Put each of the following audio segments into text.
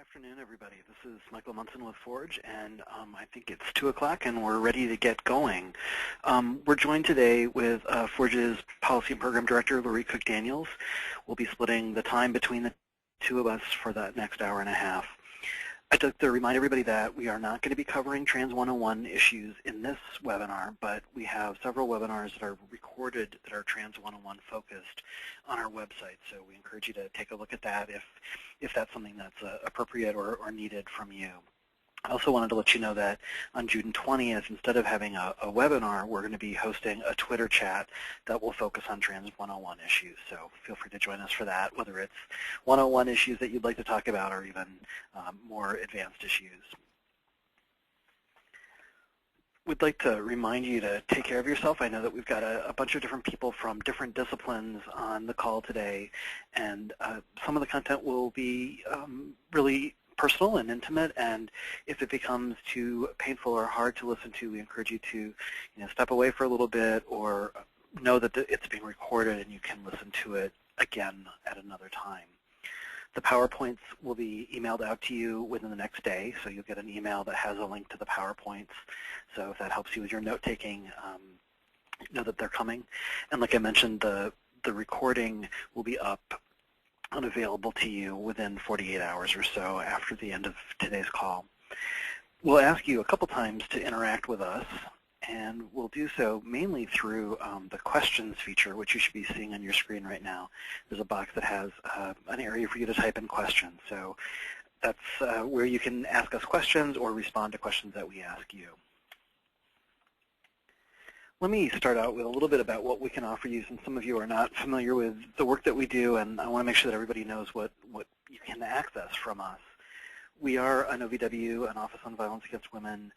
afternoon, everybody. This is Michael Munson with Forge, and I think it's 2 o'clock, and we're ready to get going. We're joined today with Forge's Policy and Program Director, Lori Cook-Daniels. We'll be splitting the time between the two of us for that next hour and a half. I'd like to remind everybody that we are not going to be covering Trans 101 issues in this webinar, but we have several webinars that are recorded that are Trans 101 focused on our website. So we encourage you to take a look at that if that's something that's appropriate or needed from you. I also wanted to let you know that on June 20th, instead of having a webinar, we're going to be hosting a Twitter chat that will focus on Trans 101 issues. So feel free to join us for that, whether it's 101 issues that you'd like to talk about or even more advanced issues. We'd like to remind you to take care of yourself. I know that we've got a bunch of different people from different disciplines on the call today, and some of the content will be really personal and intimate, and if it becomes too painful or hard to listen to, we encourage you to step away for a little bit or know that it's being recorded and you can listen to it again at another time. The PowerPoints will be emailed out to you within the next day, so you'll get an email that has a link to the PowerPoints. So if that helps you with your note-taking, know that they're coming. And like I mentioned, the recording will be up and available to you within 48 hours or so after the end of today's call. We'll ask you a couple times to interact with us, and we'll do so mainly through the questions feature, which you should be seeing on your screen right now. There's a box that has an area for you to type in questions. So that's where you can ask us questions or respond to questions that we ask you. Let me start out with a little bit about what we can offer you, since some of you are not familiar with the work that we do, and I want to make sure that everybody knows what you can access from us. We are an OVW, an Office on Violence Against Women,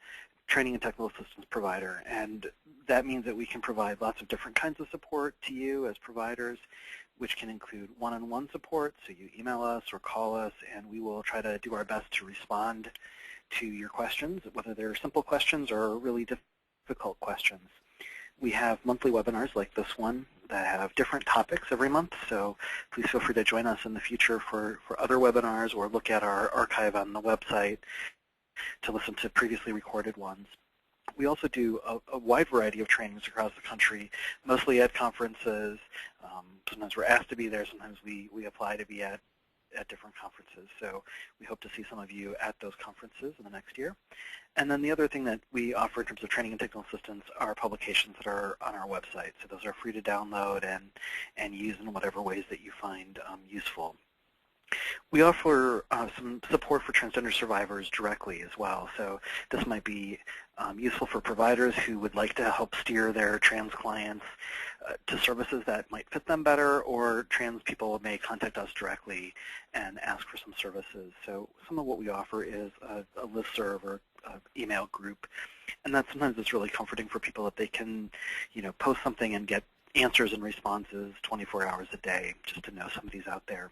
training and technical assistance provider, and that means that we can provide lots of different kinds of support to you as providers, which can include one-on-one support, so you email us or call us, and we will try to do our best to respond to your questions, whether they're simple questions or really difficult questions. We have monthly webinars like this one that have different topics every month, so please feel free to join us in the future for other webinars or look at our archive on the website to listen to previously recorded ones. We also do a wide variety of trainings across the country, mostly at conferences. Sometimes we're asked to be there, sometimes we apply to be at different conferences. So we hope to see some of you at those conferences in the next year. And then the other thing that we offer in terms of training and technical assistance are publications that are on our website. So those are free to download and use in whatever ways that you find useful. We offer some support for transgender survivors directly as well. So this might be useful for providers who would like to help steer their trans clients to services that might fit them better, or trans people may contact us directly and ask for some services. So some of what we offer is a listserv or email group, and that sometimes it's really comforting for people that they can post something and get answers and responses 24 hours a day, just to know somebody's out there.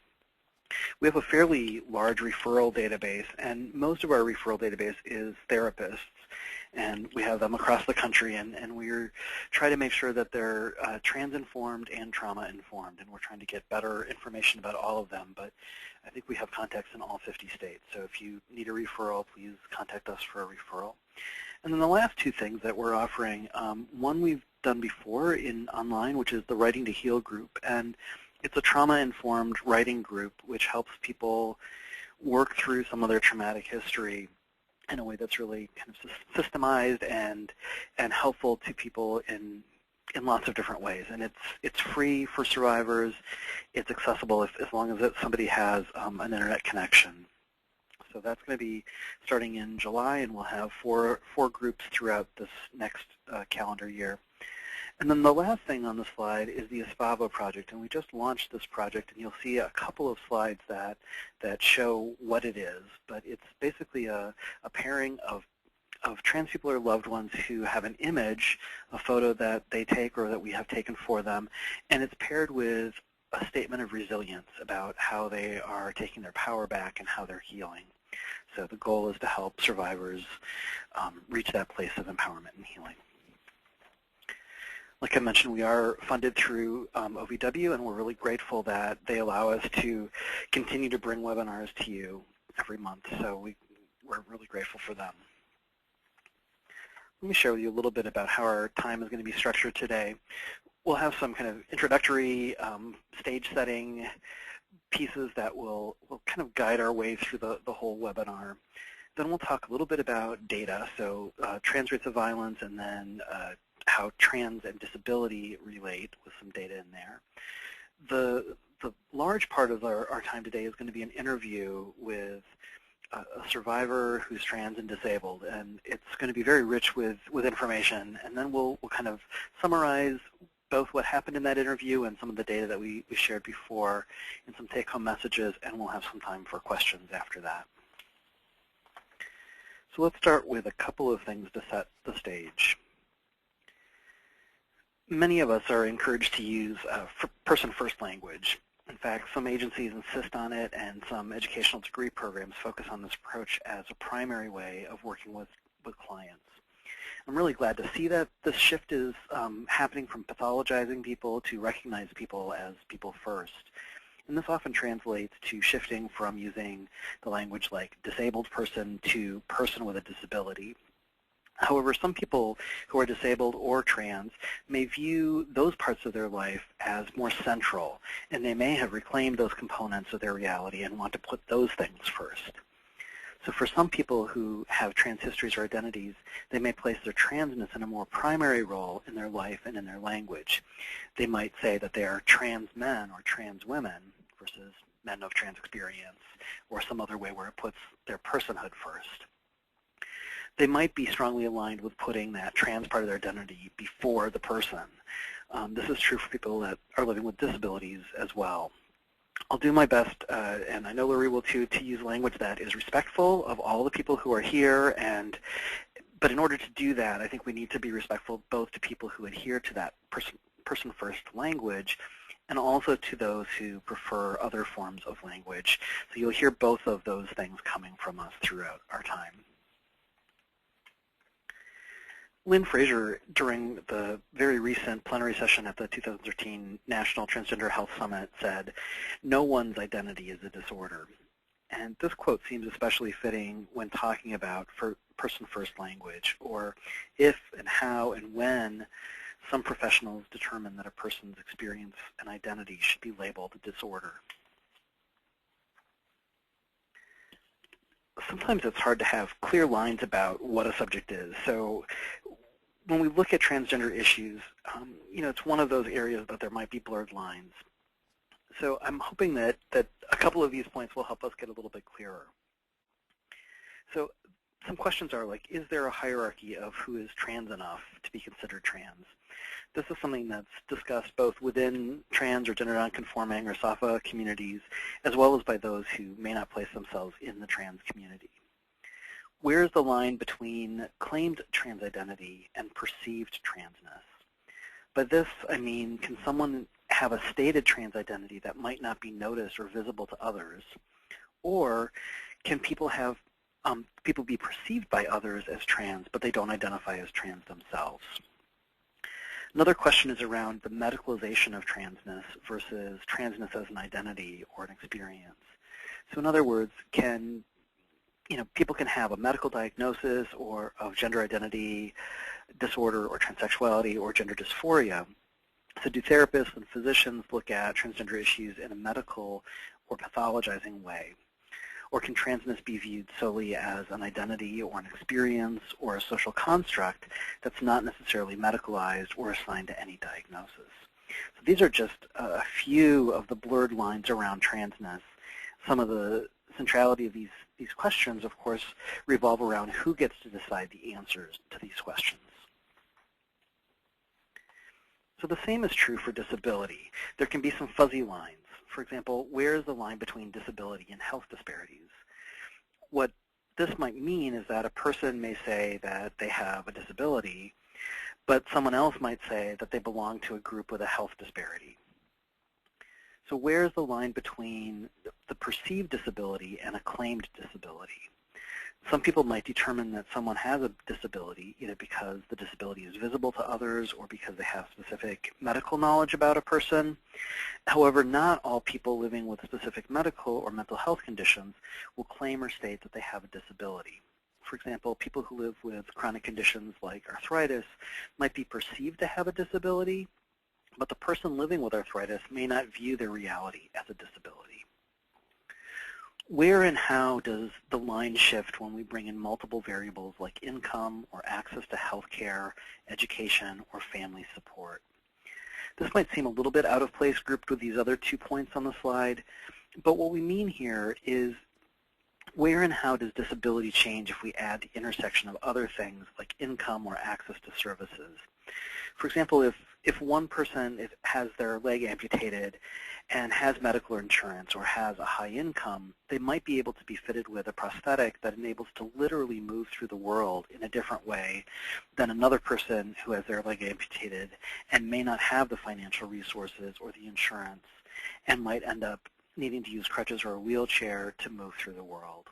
We have a fairly large referral database, and most of our referral database is therapists, and we have them across the country, and we're trying to make sure that they're trans-informed and trauma-informed, and we're trying to get better information about all of them, but I think we have contacts in all 50 states, so if you need a referral, please contact us for a referral. And then the last two things that we're offering, one we've done before online, which is the Writing to Heal group, and it's a trauma-informed writing group which helps people work through some of their traumatic history in a way that's really kind of systemized and helpful to people in lots of different ways. And it's free for survivors. It's accessible as long as somebody has an internet connection. So that's going to be starting in July, and we'll have four groups throughout this next calendar year. And then the last thing on the slide is the ESPAVO project, and we just launched this project, and you'll see a couple of slides that show what it is. But it's basically a pairing of trans people or loved ones who have an image, a photo that they take or that we have taken for them, and it's paired with a statement of resilience about how they are taking their power back and how they're healing. So the goal is to help survivors reach that place of empowerment and healing. Like I mentioned, we are funded through OVW, and we're really grateful that they allow us to continue to bring webinars to you every month, so we're really grateful for them. Let me share with you a little bit about how our time is going to be structured today. We'll have some kind of introductory stage setting pieces that will kind of guide our way through the whole webinar. Then we'll talk a little bit about data, so trans rates of violence, and then how trans and disability relate with some data in there. The large part of our time today is going to be an interview with a survivor who's trans and disabled, and it's going to be very rich with information. And then we'll kind of summarize both what happened in that interview and some of the data that we shared before in some take-home messages, and we'll have some time for questions after that. So let's start with a couple of things to set the stage. Many of us are encouraged to use person-first language. In fact, some agencies insist on it, and some educational degree programs focus on this approach as a primary way of working with clients. I'm really glad to see that this shift is happening from pathologizing people to recognize people as people first. And this often translates to shifting from using the language like disabled person to person with a disability. However, some people who are disabled or trans may view those parts of their life as more central, and they may have reclaimed those components of their reality and want to put those things first. So for some people who have trans histories or identities, they may place their transness in a more primary role in their life and in their language. They might say that they are trans men or trans women versus men of trans experience, or some other way where it puts their personhood first. They might be strongly aligned with putting that trans part of their identity before the person. This is true for people that are living with disabilities as well. I'll do my best, and I know Larry will too, to use language that is respectful of all the people who are here. But in order to do that, I think we need to be respectful both to people who adhere to that person-first language, and also to those who prefer other forms of language. So you'll hear both of those things coming from us throughout our time. Lynn Fraser, during the very recent plenary session at the 2013 National Transgender Health Summit, said, "No one's identity is a disorder." And this quote seems especially fitting when talking about person-first language, or if and how and when some professionals determine that a person's experience and identity should be labeled a disorder. Sometimes it's hard to have clear lines about what a subject is. So when we look at transgender issues, it's one of those areas that there might be blurred lines. So I'm hoping that a couple of these points will help us get a little bit clearer. So some questions are like, is there a hierarchy of who is trans enough to be considered trans? This is something that's discussed both within trans or gender non-conforming or SOFA communities, as well as by those who may not place themselves in the trans community. Where is the line between claimed trans identity and perceived transness? By this, I mean, can someone have a stated trans identity that might not be noticed or visible to others? Or can people have people be perceived by others as trans, but they don't identify as trans themselves? Another question is around the medicalization of transness versus transness as an identity or an experience. So in other words, people can have a medical diagnosis or of gender identity disorder or transsexuality or gender dysphoria. So do therapists and physicians look at transgender issues in a medical or pathologizing way? Or can transness be viewed solely as an identity or an experience or a social construct that's not necessarily medicalized or assigned to any diagnosis? So these are just a few of the blurred lines around transness. Some of the centrality of these questions, of course, revolve around who gets to decide the answers to these questions. So the same is true for disability. There can be some fuzzy lines. For example, where is the line between disability and health disparities? What this might mean is that a person may say that they have a disability, but someone else might say that they belong to a group with a health disparity. So where is the line between the perceived disability and a claimed disability? Some people might determine that someone has a disability either because the disability is visible to others or because they have specific medical knowledge about a person. However, not all people living with specific medical or mental health conditions will claim or state that they have a disability. For example, people who live with chronic conditions like arthritis might be perceived to have a disability, but the person living with arthritis may not view their reality as a disability. Where and how does the line shift when we bring in multiple variables like income or access to health care, education, or family support? This might seem a little bit out of place grouped with these other 2 points on the slide, but what we mean here is where and how does disability change if we add the intersection of other things like income or access to services? For example, if one person has their leg amputated and has medical insurance or has a high income, they might be able to be fitted with a prosthetic that enables to literally move through the world in a different way than another person who has their leg amputated and may not have the financial resources or the insurance and might end up needing to use crutches or a wheelchair to move through the world.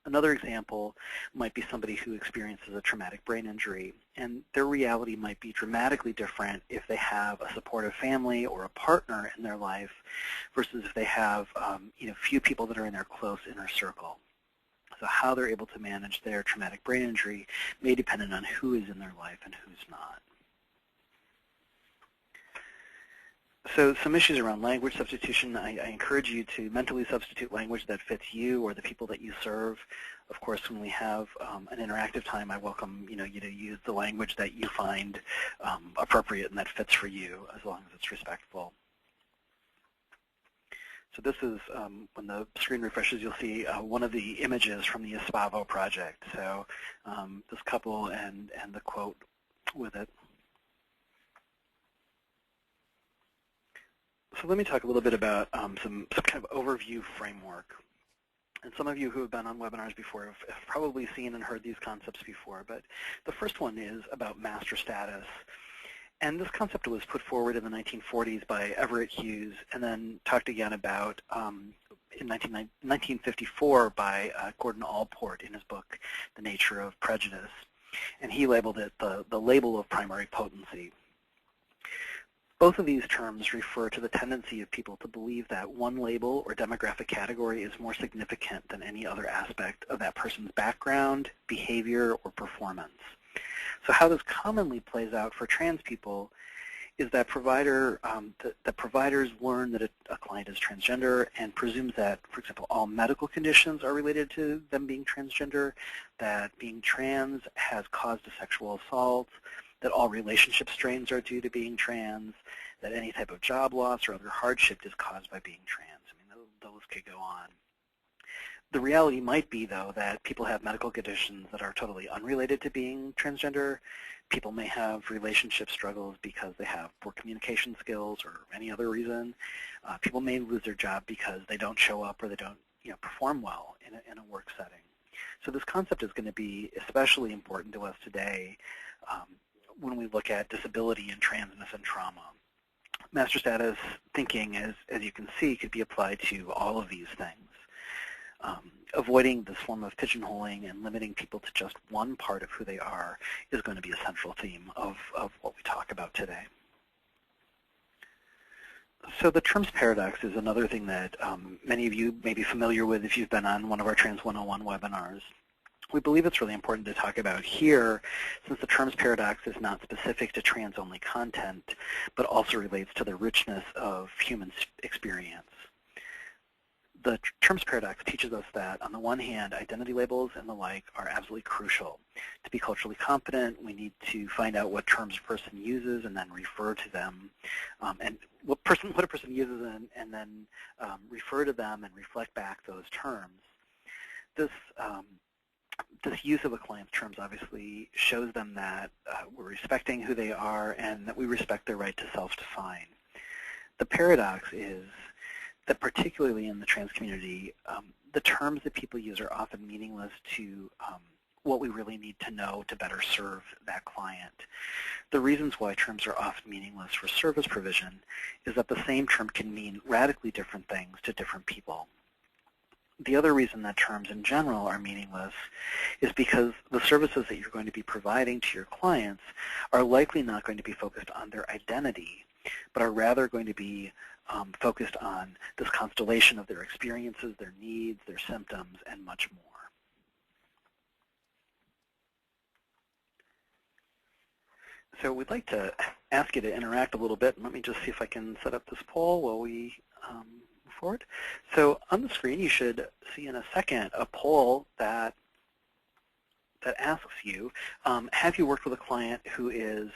Another example might be somebody who experiences a traumatic brain injury, and their reality might be dramatically different if they have a supportive family or a partner in their life versus if they have few people that are in their close inner circle. So how they're able to manage their traumatic brain injury may depend on who is in their life and who's not. So some issues around language substitution. I encourage you to mentally substitute language that fits you or the people that you serve. Of course, when we have an interactive time, I welcome you to use the language that you find appropriate and that fits for you, as long as it's respectful. So this is, when the screen refreshes, you'll see one of the images from the ESPAVO project. So this couple and the quote with it. So let me talk a little bit about some kind of overview framework. And some of you who have been on webinars before have probably seen and heard these concepts before. But the first one is about master status. And this concept was put forward in the 1940s by Everett Hughes and then talked again about in 1954 by Gordon Allport in his book, The Nature of Prejudice. And he labeled it the label of primary potency. Both of these terms refer to the tendency of people to believe that one label or demographic category is more significant than any other aspect of that person's background, behavior, or performance. So how this commonly plays out for trans people is that providers learn that a client is transgender and presumes that, for example, all medical conditions are related to them being transgender, that being trans has caused a sexual assault, that all relationship strains are due to being trans, that any type of job loss or other hardship is caused by being trans. I mean, those could go on. The reality might be, though, that people have medical conditions that are totally unrelated to being transgender. People may have relationship struggles because they have poor communication skills or any other reason. People may lose their job because they don't show up or they don't perform well in a work setting. So this concept is going to be especially important to us today when we look at disability and transness and trauma. Master status thinking, as you can see, could be applied to all of these things. Avoiding this form of pigeonholing and limiting people to just one part of who they are is going to be a central theme of what we talk about today. So the terms paradox is another thing that many of you may be familiar with if you've been on one of our Trans 101 webinars. We believe it's really important to talk about here, since the terms paradox is not specific to trans-only content, but also relates to the richness of human experience. The terms paradox teaches us that, on the one hand, identity labels and the like are absolutely crucial. To be culturally competent, we need to find out what terms a person uses and then refer to them, and what a person uses and then refer to them and reflect back those terms. This use of a client's terms obviously shows them that we're respecting who they are and that we respect their right to self-define. The paradox is that particularly in the trans community, the terms that people use are often meaningless to what we really need to know to better serve that client. The reasons why terms are often meaningless for service provision is that the same term can mean radically different things to different people. The other reason that terms in general are meaningless is because the services that you're going to be providing to your clients are likely not going to be focused on their identity, but are rather going to be focused on this constellation of their experiences, their needs, their symptoms, and much more. So we'd like to ask you to interact a little bit. Let me just see if I can set up this poll while we move forward. So on the screen, you should see in a second a poll that asks you, have you worked with a client who is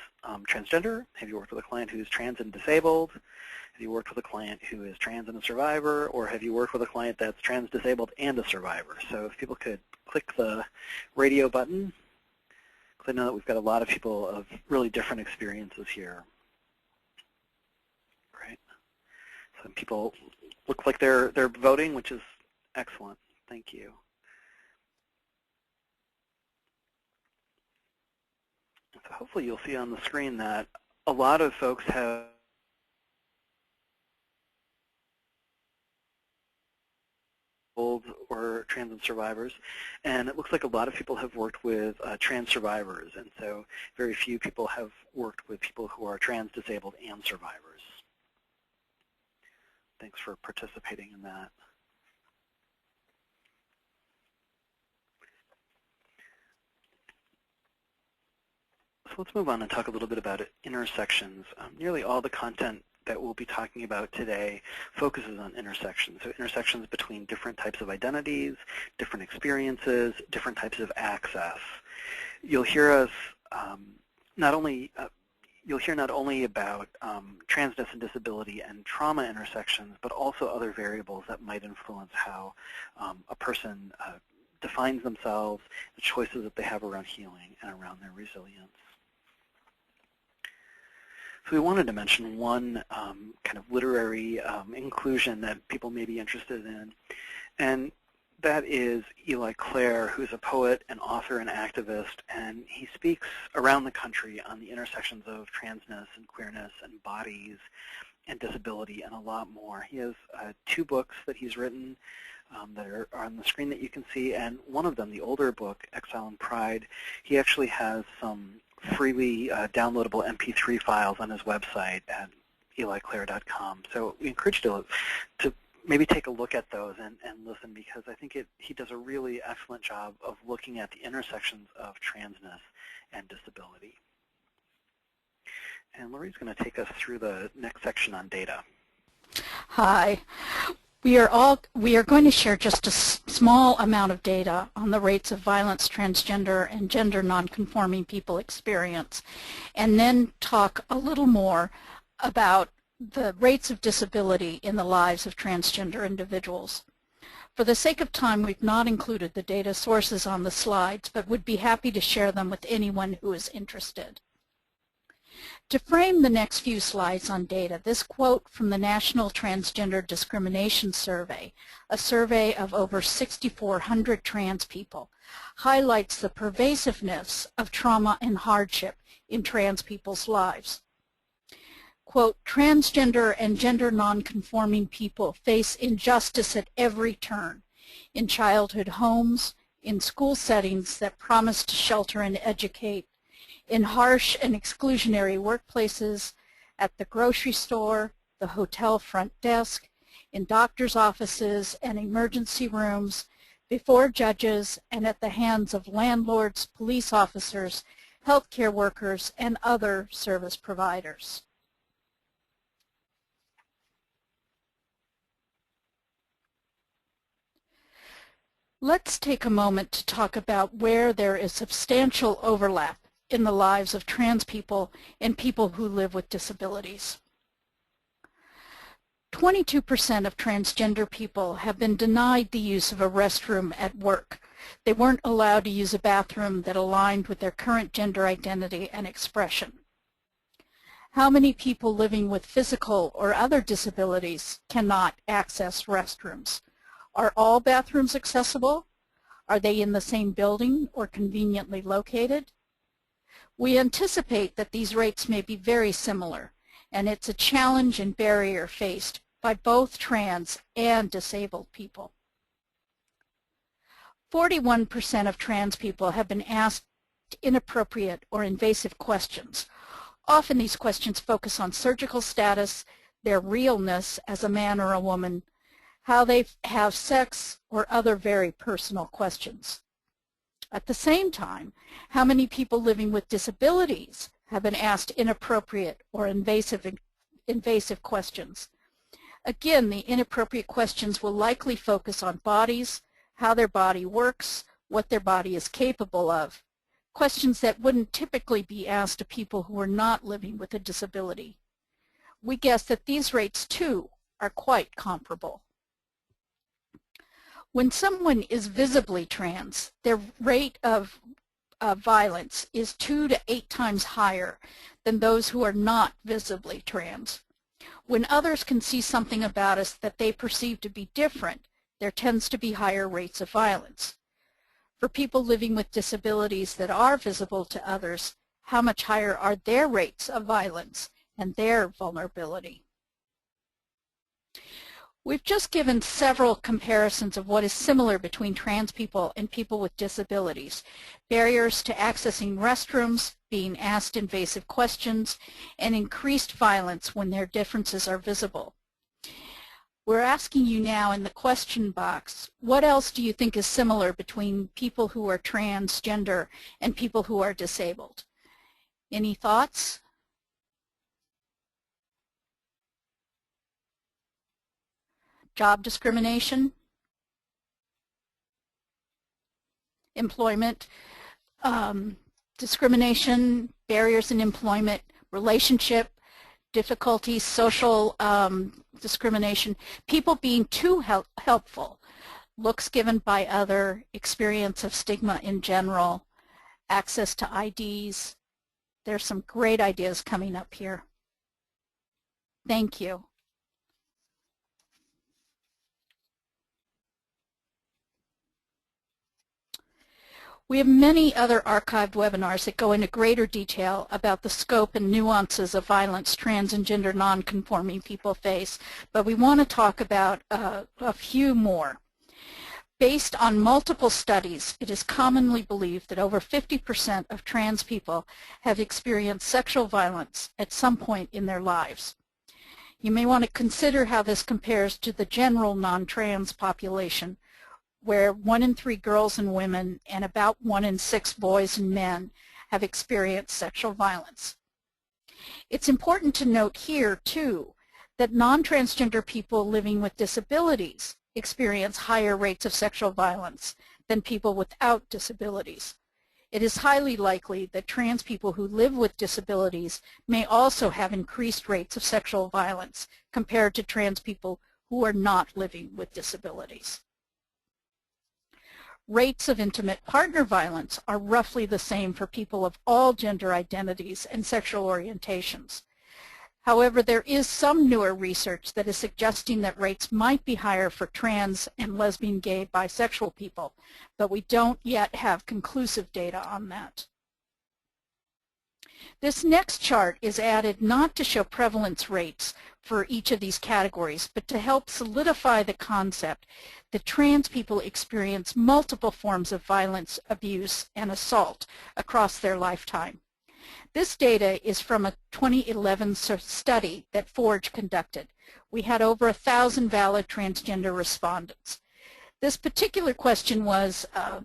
transgender? Have you worked with a client who is trans and disabled? Have you worked with a client who is trans and a survivor? Or have you worked with a client that's trans, disabled, and a survivor? So if people could click the radio button, because I know that we've got a lot of people of really different experiences here. Great. So people look like they're voting, which is excellent. Thank you. So hopefully you'll see on the screen that a lot of folks have or trans and survivors, and it looks like a lot of people have worked with trans survivors, and so very few people have worked with people who are trans, disabled, and survivors. Thanks for participating in that. So let's move on and talk a little bit about intersections. Nearly all the content that we'll be talking about today focuses on intersections. So intersections between different types of identities, different experiences, different types of access. You'll hear us not only about transness and disability and trauma intersections, but also other variables that might influence how a person defines themselves, the choices that they have around healing and around their resilience. So we wanted to mention one kind of literary inclusion that people may be interested in, and that is Eli Clare, who's a poet and author and activist, and he speaks around the country on the intersections of transness and queerness and bodies and disability and a lot more. He has 2 books that he's written that are on the screen that you can see, and one of them, the older book, EXILE Pride, he actually has some freely downloadable MP3 files on his website at eliclaire.com. So we encourage you to maybe take a look at those and listen, because I think he does a really excellent job of looking at the intersections of transness and disability. And Lori's going to take us through the next section on data. Hi. We are going to share just a small amount of data on the rates of violence transgender and gender nonconforming people experience, and then talk a little more about the rates of disability in the lives of transgender individuals. For the sake of time, we've not included the data sources on the slides, but would be happy to share them with anyone who is interested. To frame the next few slides on data, this quote from the National Transgender Discrimination Survey, a survey of over 6,400 trans people, highlights the pervasiveness of trauma and hardship in trans people's lives. Quote, transgender and gender nonconforming people face injustice at every turn, in childhood homes, in school settings that promise to shelter and educate, in harsh and exclusionary workplaces, at the grocery store, the hotel front desk, in doctor's offices and emergency rooms, before judges, and at the hands of landlords, police officers, healthcare workers, and other service providers. Let's take a moment to talk about where there is substantial overlap in the lives of trans people and people who live with disabilities. 22% of transgender people have been denied the use of a restroom at work. They weren't allowed to use a bathroom that aligned with their current gender identity and expression. How many people living with physical or other disabilities cannot access restrooms? Are all bathrooms accessible? Are they in the same building or conveniently located? We anticipate that these rates may be very similar, and it's a challenge and barrier faced by both trans and disabled people. 41% of trans people have been asked inappropriate or invasive questions. Often these questions focus on surgical status, their realness as a man or a woman, how they have sex, or other very personal questions. At the same time, how many people living with disabilities have been asked inappropriate or invasive questions? Again, the inappropriate questions will likely focus on bodies, how their body works, what their body is capable of. Questions that wouldn't typically be asked to people who are not living with a disability. We guess that these rates, too, are quite comparable. When someone is visibly trans, their rate of violence is 2 to 8 times higher than those who are not visibly trans. When others can see something about us that they perceive to be different, there tends to be higher rates of violence. For people living with disabilities that are visible to others, how much higher are their rates of violence and their vulnerability? We've just given several comparisons of what is similar between trans people and people with disabilities. Barriers to accessing restrooms, being asked invasive questions, and increased violence when their differences are visible. We're asking you now in the question box, what else do you think is similar between people who are transgender and people who are disabled? Any thoughts? Job discrimination, employment, discrimination, barriers in employment, relationship difficulties, social discrimination, people being too helpful, looks given by other, experience of stigma in general, access to IDs. There's some great ideas coming up here. Thank you. We have many other archived webinars that go into greater detail about the scope and nuances of violence trans and gender non-conforming people face, but we want to talk about a few more. Based on multiple studies, it is commonly believed that over 50% of trans people have experienced sexual violence at some point in their lives. You may want to consider how this compares to the general non-trans population, where 1 in 3 girls and women and about 1 in 6 boys and men have experienced sexual violence. It's important to note here, too, that non-transgender people living with disabilities experience higher rates of sexual violence than people without disabilities. It is highly likely that trans people who live with disabilities may also have increased rates of sexual violence compared to trans people who are not living with disabilities. Rates of intimate partner violence are roughly the same for people of all gender identities and sexual orientations. However, there is some newer research that is suggesting that rates might be higher for trans and lesbian, gay, bisexual people, but we don't yet have conclusive data on that. This next chart is added not to show prevalence rates for each of these categories, but to help solidify the concept that trans people experience multiple forms of violence, abuse, and assault across their lifetime. This data is from a 2011 study that Forge conducted. We had over 1,000 valid transgender respondents. This particular question was a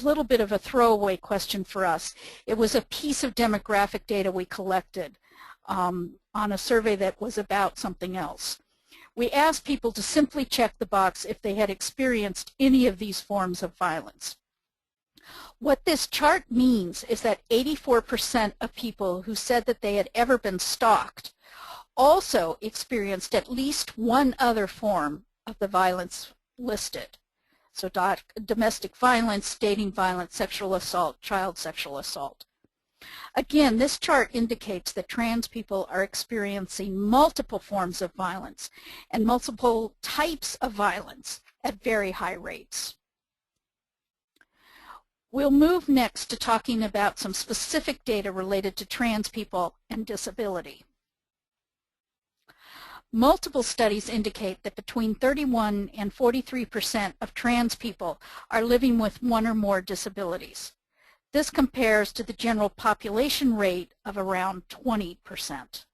little bit of a throwaway question for us. It was a piece of demographic data we collected on a survey that was about something else. We asked people to simply check the box if they had experienced any of these forms of violence. What this chart means is that 84% of people who said that they had ever been stalked also experienced at least one other form of the violence listed. So domestic violence, dating violence, sexual assault, child sexual assault. Again, this chart indicates that trans people are experiencing multiple forms of violence and multiple types of violence at very high rates. We'll move next to talking about some specific data related to trans people and disability. Multiple studies indicate that between 31 and 43% of trans people are living with one or more disabilities. This compares to the general population rate of around 20%.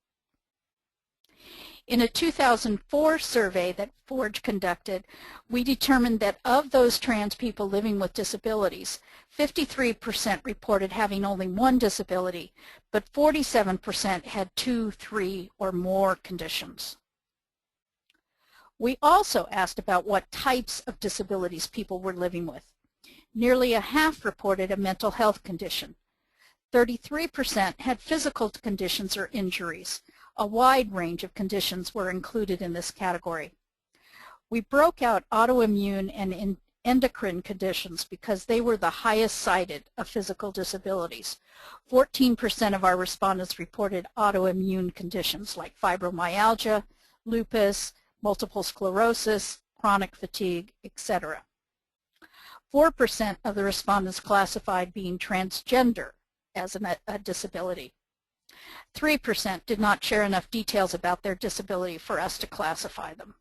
In a 2004 survey that Forge conducted, we determined that of those trans people living with disabilities, 53% reported having only one disability, but 47% had 2, 3, or more conditions. We also asked about what types of disabilities people were living with. Nearly a half reported a mental health condition. 33% had physical conditions or injuries. A wide range of conditions were included in this category. We broke out autoimmune and endocrine conditions because they were the highest cited of physical disabilities. 14% of our respondents reported autoimmune conditions like fibromyalgia, lupus, multiple sclerosis, chronic fatigue, etc. 4% of the respondents classified being transgender as a disability. 3% did not share enough details about their disability for us to classify them.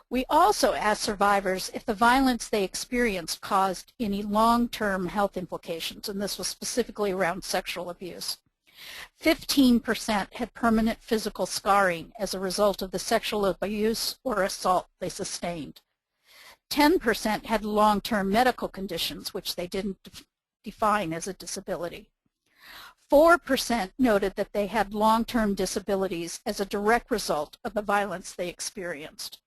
We also asked survivors if the violence they experienced caused any long-term health implications, and this was specifically around sexual abuse. 15% had permanent physical scarring as a result of the sexual abuse or assault they sustained. 10% had long-term medical conditions, which they didn't define as a disability. 4% noted that they had long-term disabilities as a direct result of the violence they experienced.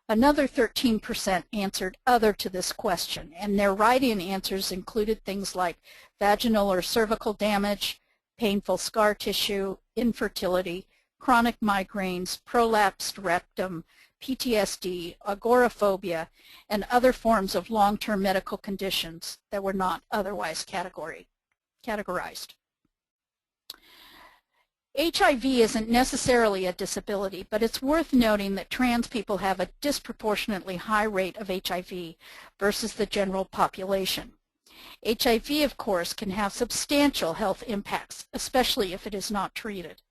Another 13% answered other to this question, and their write-in answers included things like vaginal or cervical damage, painful scar tissue, infertility, chronic migraines, prolapsed rectum, PTSD, agoraphobia, and other forms of long-term medical conditions that were not otherwise categorized. HIV isn't necessarily a disability, but it's worth noting that trans people have a disproportionately high rate of HIV versus the general population. HIV, of course, can have substantial health impacts, especially if it is not treated.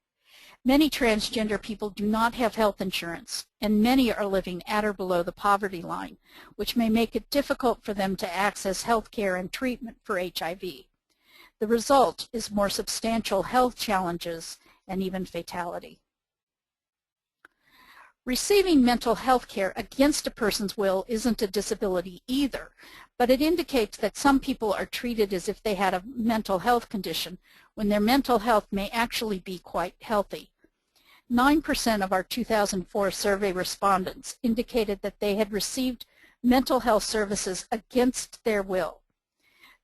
Many transgender people do not have health insurance, and many are living at or below the poverty line, which may make it difficult for them to access health care and treatment for HIV. The result is more substantial health challenges and even fatality. Receiving mental health care against a person's will isn't a disability either, but it indicates that some people are treated as if they had a mental health condition when their mental health may actually be quite healthy. 9% of our 2004 survey respondents indicated that they had received mental health services against their will.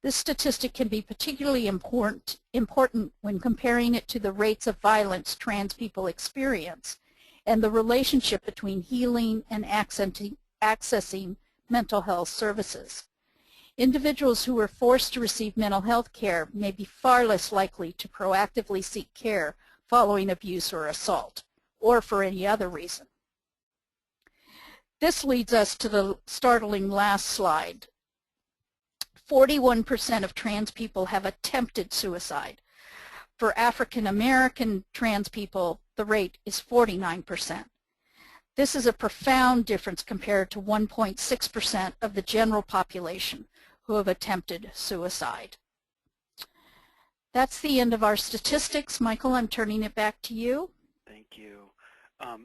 This statistic can be particularly important when comparing it to the rates of violence trans people experience and the relationship between healing and accessing mental health services. Individuals who were forced to receive mental health care may be far less likely to proactively seek care following abuse or assault, or for any other reason. This leads us to the startling last slide. 41% of trans people have attempted suicide. For African American trans people, the rate is 49%. This is a profound difference compared to 1.6% of the general population who have attempted suicide. That's the end of our statistics. Michael, I'm turning it back to you. Thank you.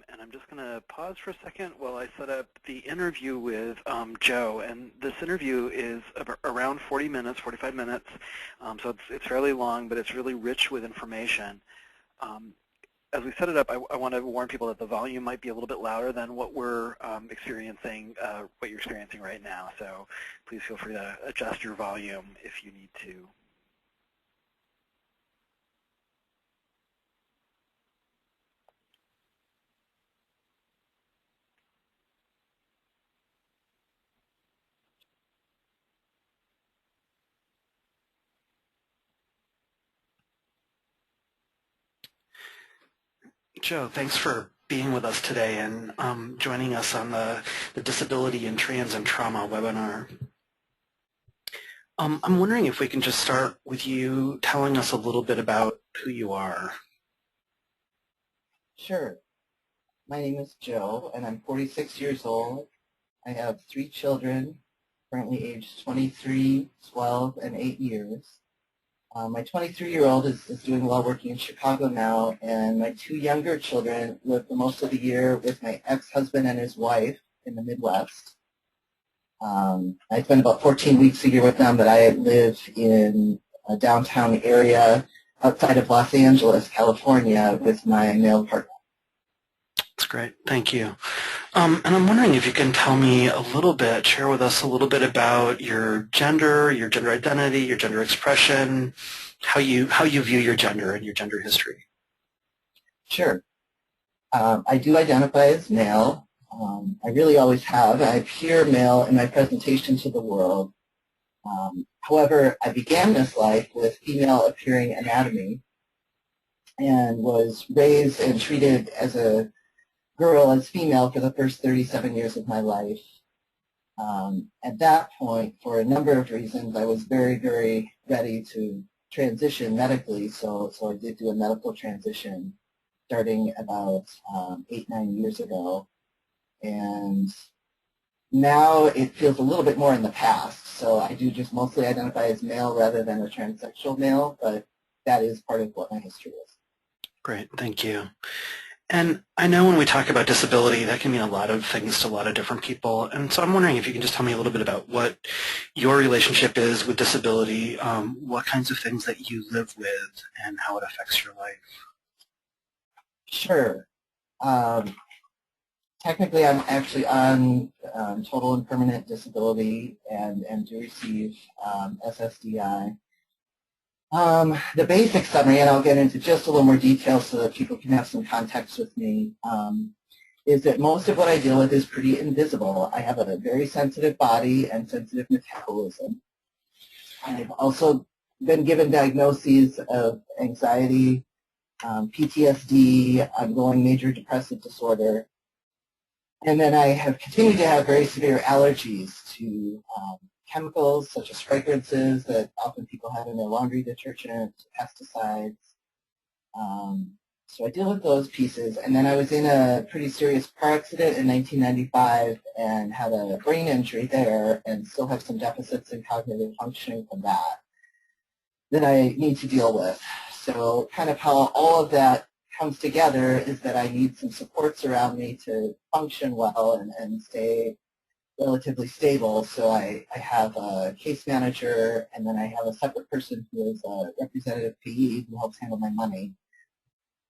And I'm just going to pause for a second while I set up the interview with Joe. And this interview is around 40 minutes, 45 minutes. So it's fairly long, but it's really rich with information. As we set it up, I want to warn people that the volume might be a little bit louder than what we're experiencing, what you're experiencing right now. So please feel free to adjust your volume if you need to. Joe, thanks for being with us today and joining us on the Disability in Trans and Trauma webinar. I'm wondering if we can just start with you telling us a little bit about who you are. Sure. My name is Joe, and I'm 46 years old. I have 3 children, currently aged 23, 12, and 8 years. My 23-year-old is doing well working in Chicago now, and my 2 younger children live the most of the year with my ex-husband and his wife in the Midwest. I spend about 14 weeks a year with them, but I live in a downtown area outside of Los Angeles, California, with my male partner. That's great. Thank you. And I'm wondering if you can tell me a little bit, share with us a little bit about your gender identity, your gender expression, how you view your gender and your gender history. Sure. I do identify as male. I really always have. I appear male in my presentation to the world. However, I began this life with female appearing anatomy and was raised and treated as a girl, as female, for the first 37 years of my life. At that point, for a number of reasons, I was very, very ready to transition medically, so I did do a medical transition starting about 8, 9 years ago. And now it feels a little bit more in the past, so I do just mostly identify as male rather than a transsexual male, but that is part of what my history is. Great, thank you. And I know when we talk about disability, that can mean a lot of things to a lot of different people. And so I'm wondering if you can just tell me a little bit about what your relationship is with disability, what kinds of things that you live with, and how it affects your life. Sure. Technically, I'm actually on total and permanent disability and do receive SSDI. The basic summary, and I'll get into just a little more detail so that people can have some context with me, is that most of what I deal with is pretty invisible. I have a very sensitive body and sensitive metabolism. I've also been given diagnoses of anxiety, PTSD, ongoing major depressive disorder, and then I have continued to have very severe allergies to chemicals such as fragrances that often people have in their laundry detergent, pesticides. So I deal with those pieces. And then I was in a pretty serious car accident in 1995 and had a brain injury there and still have some deficits in cognitive functioning from that I need to deal with. So kind of how all of that comes together is that I need some supports around me to function well and stay relatively stable. So I have a case manager, and then I have a separate person who is a representative PE who helps handle my money.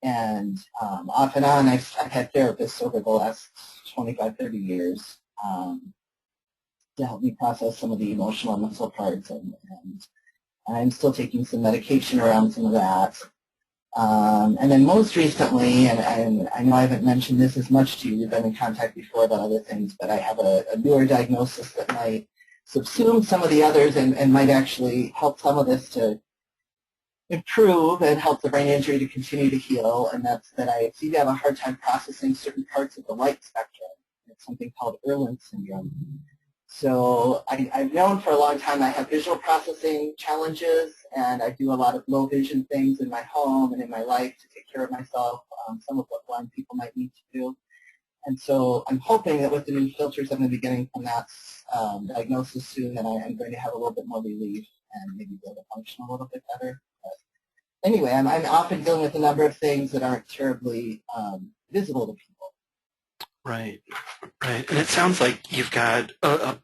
And off and on, I've had therapists over the last 25, 30 years to help me process some of the emotional and mental parts. And I'm still taking some medication around some of that. And then most recently, and I know I haven't mentioned this as much to you, we've been in contact before about other things, but I have a newer diagnosis that might subsume some of the others and might actually help some of this to improve and help the brain injury to continue to heal, and that's that I seem to have a hard time processing certain parts of the light spectrum. It's something called Irlen syndrome. So I've known for a long time I have visual processing challenges, and I do a lot of low vision things in my home and in my life to take care of myself, some of what blind people might need to do. And so I'm hoping that with the new filters I'm going to be getting from that diagnosis soon, that I'm going to have a little bit more relief and maybe be able to function a little bit better. But anyway, I'm often dealing with a number of things that aren't terribly visible to people. Right, right. And it sounds like you've got a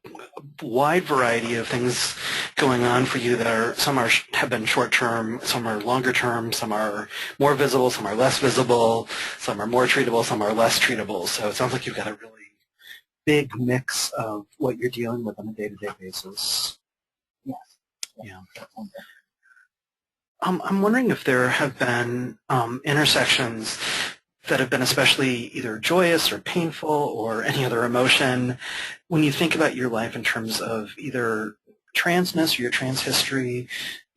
wide variety of things going on for you that are, some have been short-term, some are longer-term, some are more visible, some are less visible, some are more treatable, some are less treatable. So it sounds like you've got a really big mix of what you're dealing with on a day-to-day basis. Yes. Yeah. I'm wondering if there have been intersections that have been especially either joyous or painful or any other emotion when you think about your life in terms of either transness or your trans history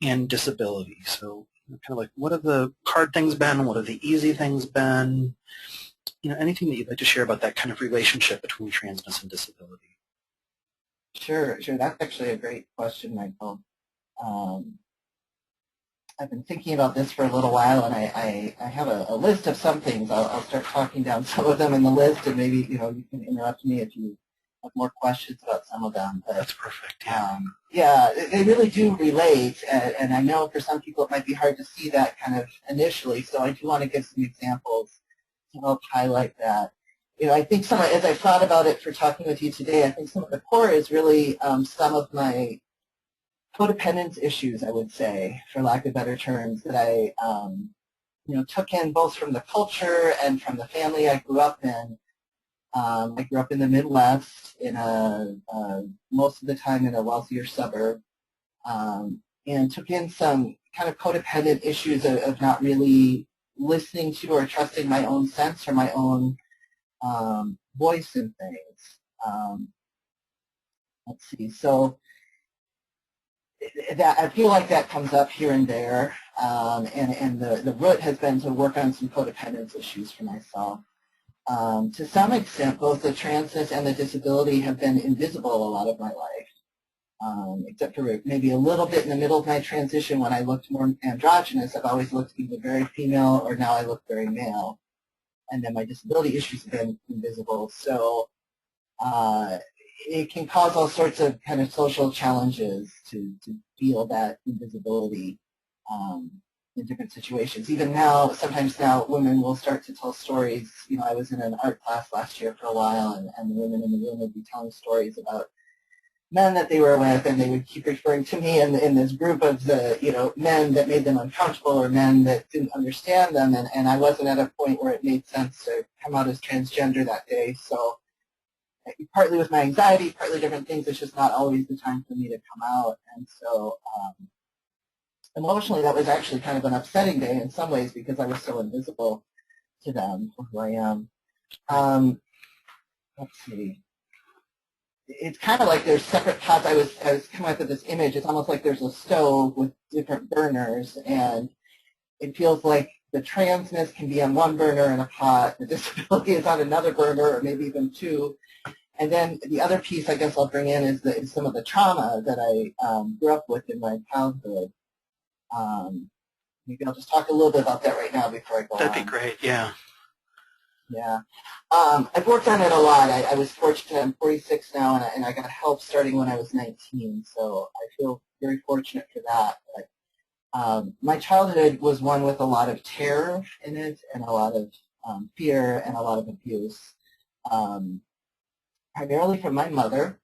and disability. So kind of like, what have the hard things been? What have the easy things been? You know, anything that you'd like to share about that kind of relationship between transness and disability? Sure. That's actually a great question, Michael. I've been thinking about this for a little while, and I have a list of some things. I'll start talking down some of them in the list, and maybe you can interrupt me if you have more questions about some of them. But, that's perfect. Yeah. Yeah, they really do relate, and I know for some people it might be hard to see that kind of initially. So I do want to give some examples to help highlight that. I think as I thought about it for talking with you today, I think some of the core is really some of my codependence issues, I would say, for lack of better terms, that I took in both from the culture and from the family I grew up in. I grew up in the Midwest, most of the time in a wealthier suburb, and took in some kind of codependent issues of not really listening to or trusting my own sense or my own voice in things. Let's see. So that I feel like that comes up here and there, and the root has been to work on some codependence issues for myself. To some extent, both the transness and the disability have been invisible a lot of my life, except for maybe a little bit in the middle of my transition when I looked more androgynous. I've always looked either very female or now I look very male. And then my disability issues have been invisible. So it can cause all sorts of kind of social challenges to feel that invisibility in different situations. Even now, sometimes now, women will start to tell stories. I was in an art class last year for a while, and the women in the room would be telling stories about men that they were with, and they would keep referring to me in this group of the men that made them uncomfortable or men that didn't understand them, and I wasn't at a point where it made sense to come out as transgender that day. So partly with my anxiety, partly different things, it's just not always the time for me to come out. And so emotionally, that was actually kind of an upsetting day in some ways because I was so invisible to them for who I am. Let's see. It's kind of like there's separate pots. I was coming up with this image. It's almost like there's a stove with different burners, and it feels like the transness can be on one burner in a pot, the disability is on another burner, or maybe even two. And then the other piece I guess I'll bring in is some of the trauma that I grew up with in my childhood. Maybe I'll just talk a little bit about that right now before I go on. That'd be great, yeah. Yeah. I've worked on it a lot. I was fortunate. I'm 46 now, and I got help starting when I was 19, so I feel very fortunate for that. But my childhood was one with a lot of terror in it, and a lot of fear, and a lot of abuse, primarily from my mother.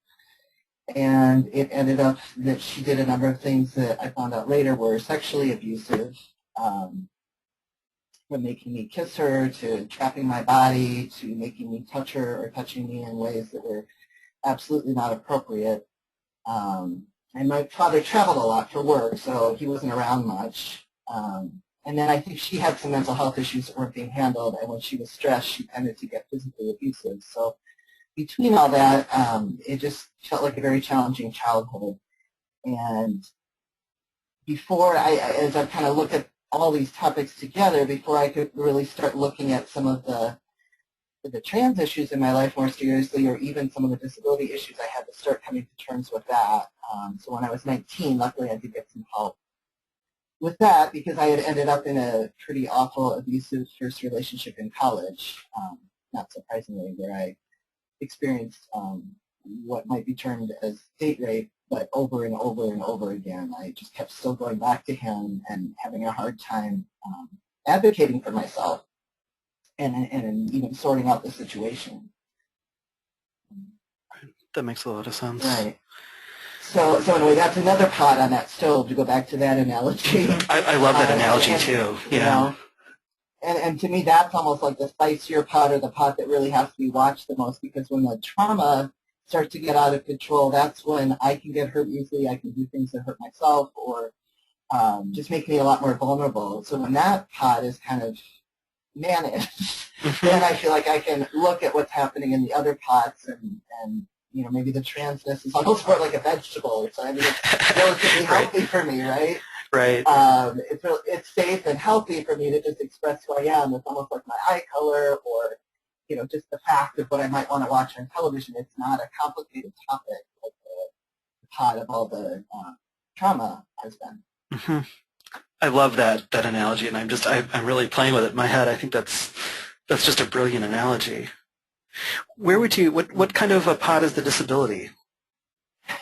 And it ended up that she did a number of things that I found out later were sexually abusive, from making me kiss her to trapping my body to making me touch her or touching me in ways that were absolutely not appropriate. And my father traveled a lot for work, so he wasn't around much. And then I think she had some mental health issues that weren't being handled, and when she was stressed, she tended to get physically abusive. So between all that, it just felt like a very challenging childhood. And before as I kind of look at all these topics together, before I could really start looking at some of the trans issues in my life more seriously, or even some of the disability issues, I had to start coming to terms with that. So when I was 19, luckily I did get some help with that because I had ended up in a pretty awful, abusive first relationship in college, not surprisingly, where I experienced what might be termed as date rape, but over and over and over again. I just kept still going back to him and having a hard time advocating for myself and even sorting out the situation. That makes a lot of sense. Right. So anyway, that's another pot on that stove, to go back to that analogy. I love that analogy too. Yeah. And to me, that's almost like the spicier pot, or the pot that really has to be watched the most, because when the trauma starts to get out of control, that's when I can get hurt easily. I can do things that hurt myself, or just make me a lot more vulnerable. So when that pot is kind of managed, then I feel like I can look at what's happening in the other pots, and maybe the transness is almost more like a vegetable. So I mean, it's relatively healthy for me, right? Right. It's safe and healthy for me to just express who I am. It's almost like my eye color, or just the fact of what I might want to watch on television. It's not a complicated topic like the pot of all the trauma has been. I love that analogy, and I'm really playing with it in my head. I think that's just a brilliant analogy. Where would you what kind of a pod is the disability?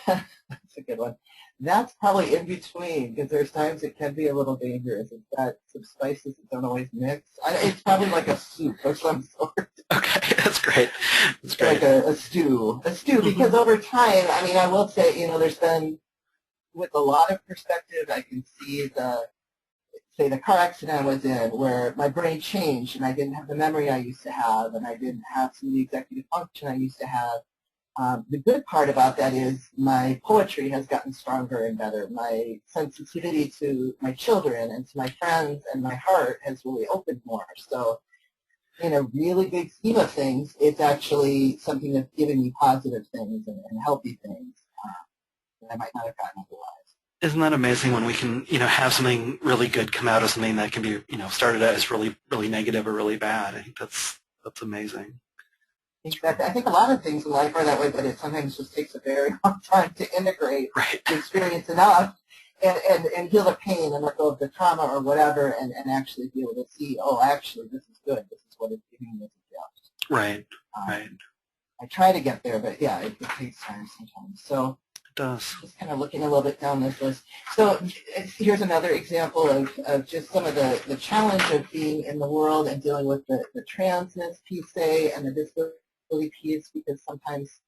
That's a good one. That's probably in between, because there's times it can be a little dangerous. It's got some spices that don't always mix. It's probably like a soup of some sort. Okay, that's great. That's great. Like a stew. Because over time, I mean, I will say, there's been, with a lot of perspective, I can see the car accident I was in, where my brain changed and I didn't have the memory I used to have, and I didn't have some of the executive function I used to have. The good part about that is my poetry has gotten stronger and better. My sensitivity to my children and to my friends and my heart has really opened more. So in a really big scheme of things, it's actually something that's giving me positive things and healthy things that I might not have gotten otherwise. Isn't that amazing when we can, have something really good come out of something that can be, started out as really, really negative or really bad? I think that's amazing. Exactly. I think a lot of things in life are that way, but it sometimes just takes a very long time to integrate the experience enough and heal the pain and let go of the trauma or whatever, and actually be able to see, oh, actually, this is good. This is what it's giving me as a gift. Right, right. I try to get there, but yeah, it takes time sometimes. So it does. Just kind of looking a little bit down this list. So here's another example of just some of the challenge of being in the world and dealing with the transness piece, say, and the disability piece, because sometimes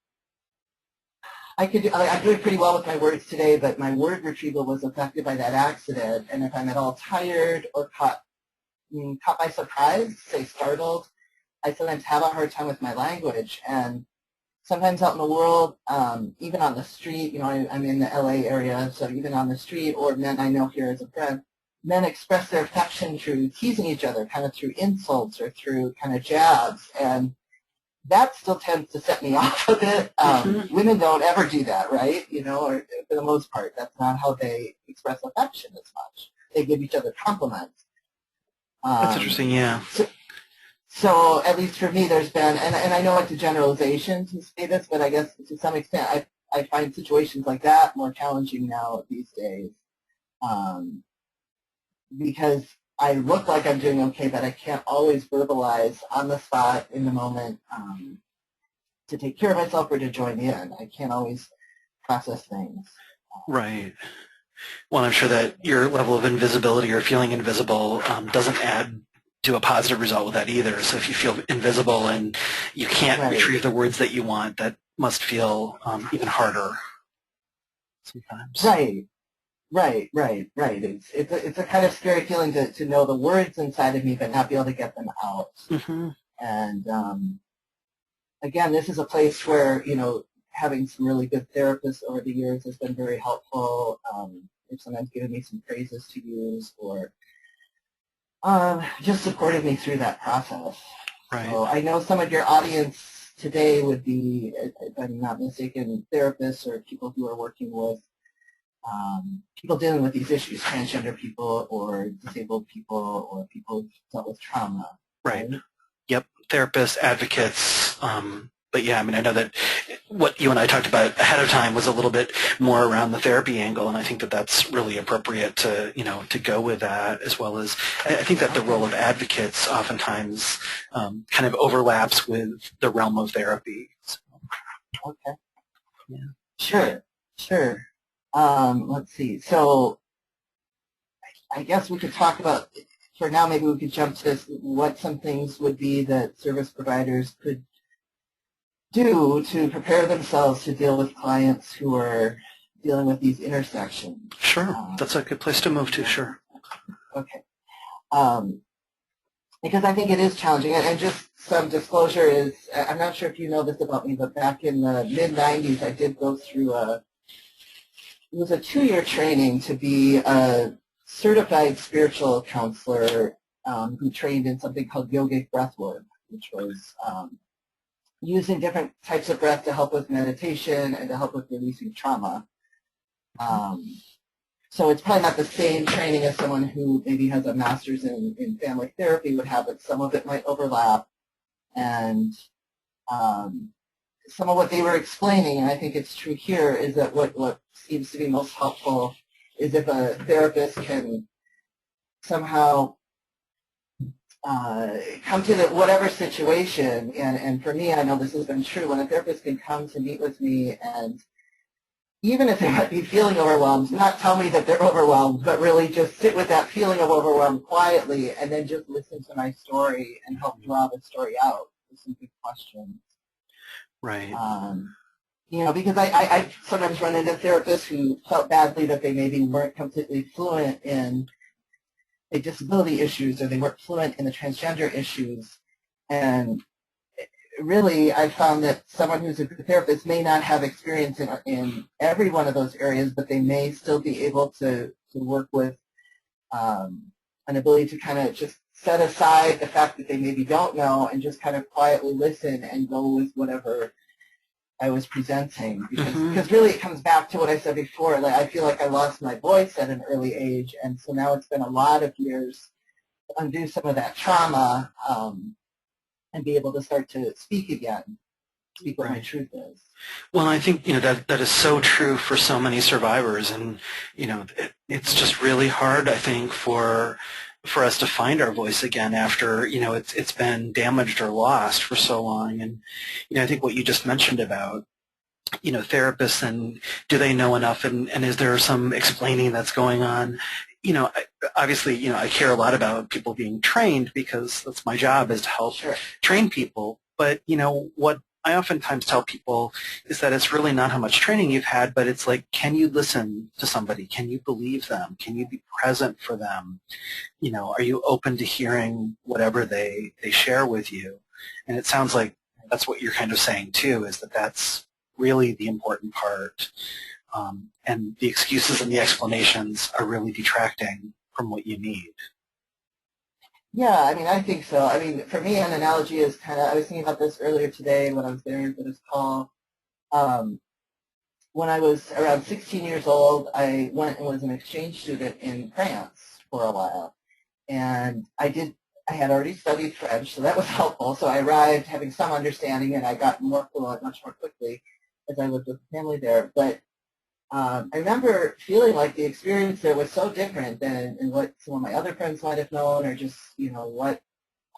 I'm doing pretty well with my words today, but my word retrieval was affected by that accident, and if I'm at all tired or caught by surprise, say startled, I sometimes have a hard time with my language. And sometimes out in the world, even on the street, I'm in the LA area, so even on the street, or men I know here as a friend, men express their affection through teasing each other, kind of through insults or through kind of jabs, and that still tends to set me off a bit. Women don't ever do that, right? Or for the most part, that's not how they express affection as much. They give each other compliments. That's interesting, yeah. So at least for me, there's been, and I know it's a generalization to say this, but I guess to some extent, I find situations like that more challenging now these days, because I look like I'm doing okay, but I can't always verbalize on the spot in the moment to take care of myself or to join in. I can't always process things. Right. Well, I'm sure that your level of invisibility or feeling invisible doesn't add to a positive result with that either. So if you feel invisible and you can't retrieve the words that you want, that must feel even harder sometimes. Right. It's a kind of scary feeling to know the words inside of me but not be able to get them out. And again, this is a place where, having some really good therapists over the years has been very helpful. They've sometimes given me some phrases to use, or just supported me through that process. Right. So I know some of your audience today would be, if I'm not mistaken, therapists or people who are working with people dealing with these issues, transgender people or disabled people or people who've dealt with trauma. Right. Yep. Therapists, advocates. But yeah, I mean, I know that what you and I talked about ahead of time was a little bit more around the therapy angle, and I think that that's really appropriate to, to go with that, as well as I think that the role of advocates oftentimes kind of overlaps with the realm of therapy. So. Okay. Yeah. Sure. Let's see. So I guess we could talk about, for now, maybe we could jump to what some things would be that service providers could do to prepare themselves to deal with clients who are dealing with these intersections. Sure. That's a good place to move to, sure. Okay. Because I think it is challenging, and just some disclosure is, I'm not sure if you know this about me, but back in the mid-90s, I did go through it was a 2-year training to be a certified spiritual counselor who trained in something called yogic breathwork, which was using different types of breath to help with meditation and to help with releasing trauma. So it's probably not the same training as someone who maybe has a master's in family therapy would have, but some of it might overlap. And some of what they were explaining, and I think it's true here, is that what seems to be most helpful is if a therapist can somehow come to whatever situation, and for me, I know this has been true, when a therapist can come to meet with me and even if they might be feeling overwhelmed, not tell me that they're overwhelmed, but really just sit with that feeling of overwhelm quietly and then just listen to my story and help draw the story out with some good questions. Right. You know, because I sometimes run into therapists who felt badly that they maybe weren't completely fluent in the disability issues or they weren't fluent in the transgender issues. And really, I found that someone who's a good therapist may not have experience in every one of those areas, but they may still be able to work with an ability to kind of just set aside the fact that they maybe don't know and just kind of quietly listen and go with whatever I was presenting. Because really it comes back to what I said before. Like, I feel like I lost my voice at an early age, and so now it's been a lot of years to undo some of that trauma and be able to start to speak again, speak what my truth is. Well, I think, you know, that is so true for so many survivors, and, you know, it's just really hard, I think, for us to find our voice again after, you know, it's been damaged or lost for so long. And, you know, I think what you just mentioned about, you know, therapists, and do they know enough, and is there some explaining that's going on? You know, obviously, you know, I care a lot about people being trained because that's my job, is to help train people. But, you know, what I oftentimes tell people is that it's really not how much training you've had, but it's like, can you listen to somebody? Can you believe them? Can you be present for them? You know, are you open to hearing whatever they share with you? And it sounds like that's what you're kind of saying too, is that that's really the important part. And the excuses and the explanations are really detracting from what you need. Yeah, I mean, I think so. I mean, for me, an analogy is kind of, I was thinking about this earlier today when I was there for this call. When I was around 16 years old, I went and was an exchange student in France for a while. And I had already studied French, so that was helpful. So I arrived having some understanding, and I got more fluent much more quickly as I lived with the family there. But I remember feeling like the experience there was so different than what some of my other friends might have known, or just, you know, what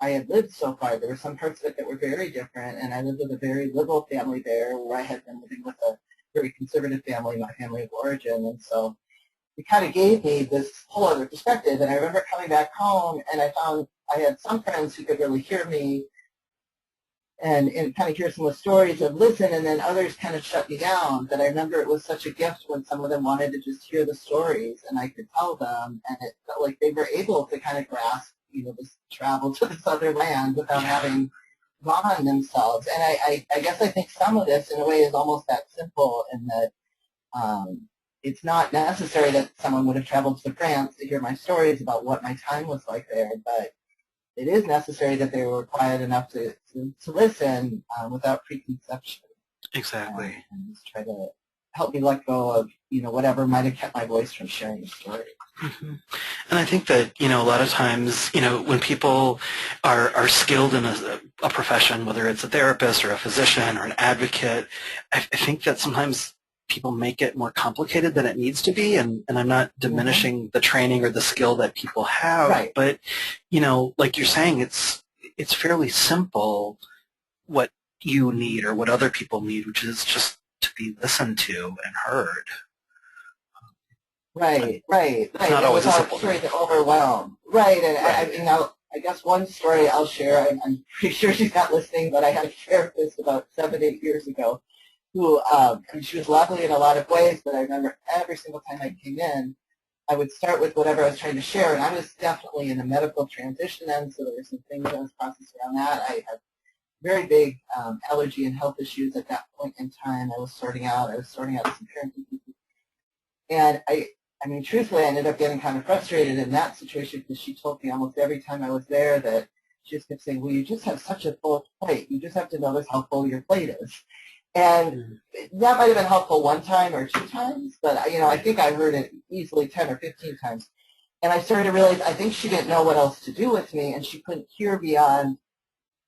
I had lived so far. There were some parts of it that were very different, and I lived with a very liberal family there, where I had been living with a very conservative family, my family of origin, and so it kind of gave me this whole other perspective. And I remember coming back home, and I found I had some friends who could really hear me and kind of hear some of the stories and listen, and then others kind of shut me down. But I remember it was such a gift when some of them wanted to just hear the stories, and I could tell them, and it felt like they were able to kind of grasp, you know, this travel to this other land without having gone themselves. And I guess I think some of this, in a way, is almost that simple, in that it's not necessary that someone would have traveled to France to hear my stories about what my time was like there, but it is necessary that they were quiet enough to listen without preconception. Exactly. And just try to help me let go of, you know, whatever might have kept my voice from sharing the story. Mm-hmm. And I think that, you know, a lot of times, you know, when people are skilled in a profession, whether it's a therapist or a physician or an advocate, I think that sometimes people make it more complicated than it needs to be, and I'm not diminishing the training or the skill that people have, but, you know, like you're saying, it's fairly simple what you need or what other people need, which is just to be listened to and heard. Right. It's not always a simple thing. To overwhelm. Right, and I guess one story I'll share, I'm pretty sure she's not listening, but I had a therapist about 7 to 8 years ago who, I mean, she was lovely in a lot of ways, but I remember every single time I came in, I would start with whatever I was trying to share, and I was definitely in a medical transition then, so there were some things I was processing around that. I had very big allergy and health issues at that point in time. I was sorting out some parenting issues. And I mean, truthfully, I ended up getting kind of frustrated in that situation because she told me almost every time I was there that she just kept saying, well, you just have such a full plate. You just have to notice how full your plate is. And that might have been helpful one time or 2 times, but, you know, I think I heard it easily 10 or 15 times. And I started to realize I think she didn't know what else to do with me, and she couldn't hear beyond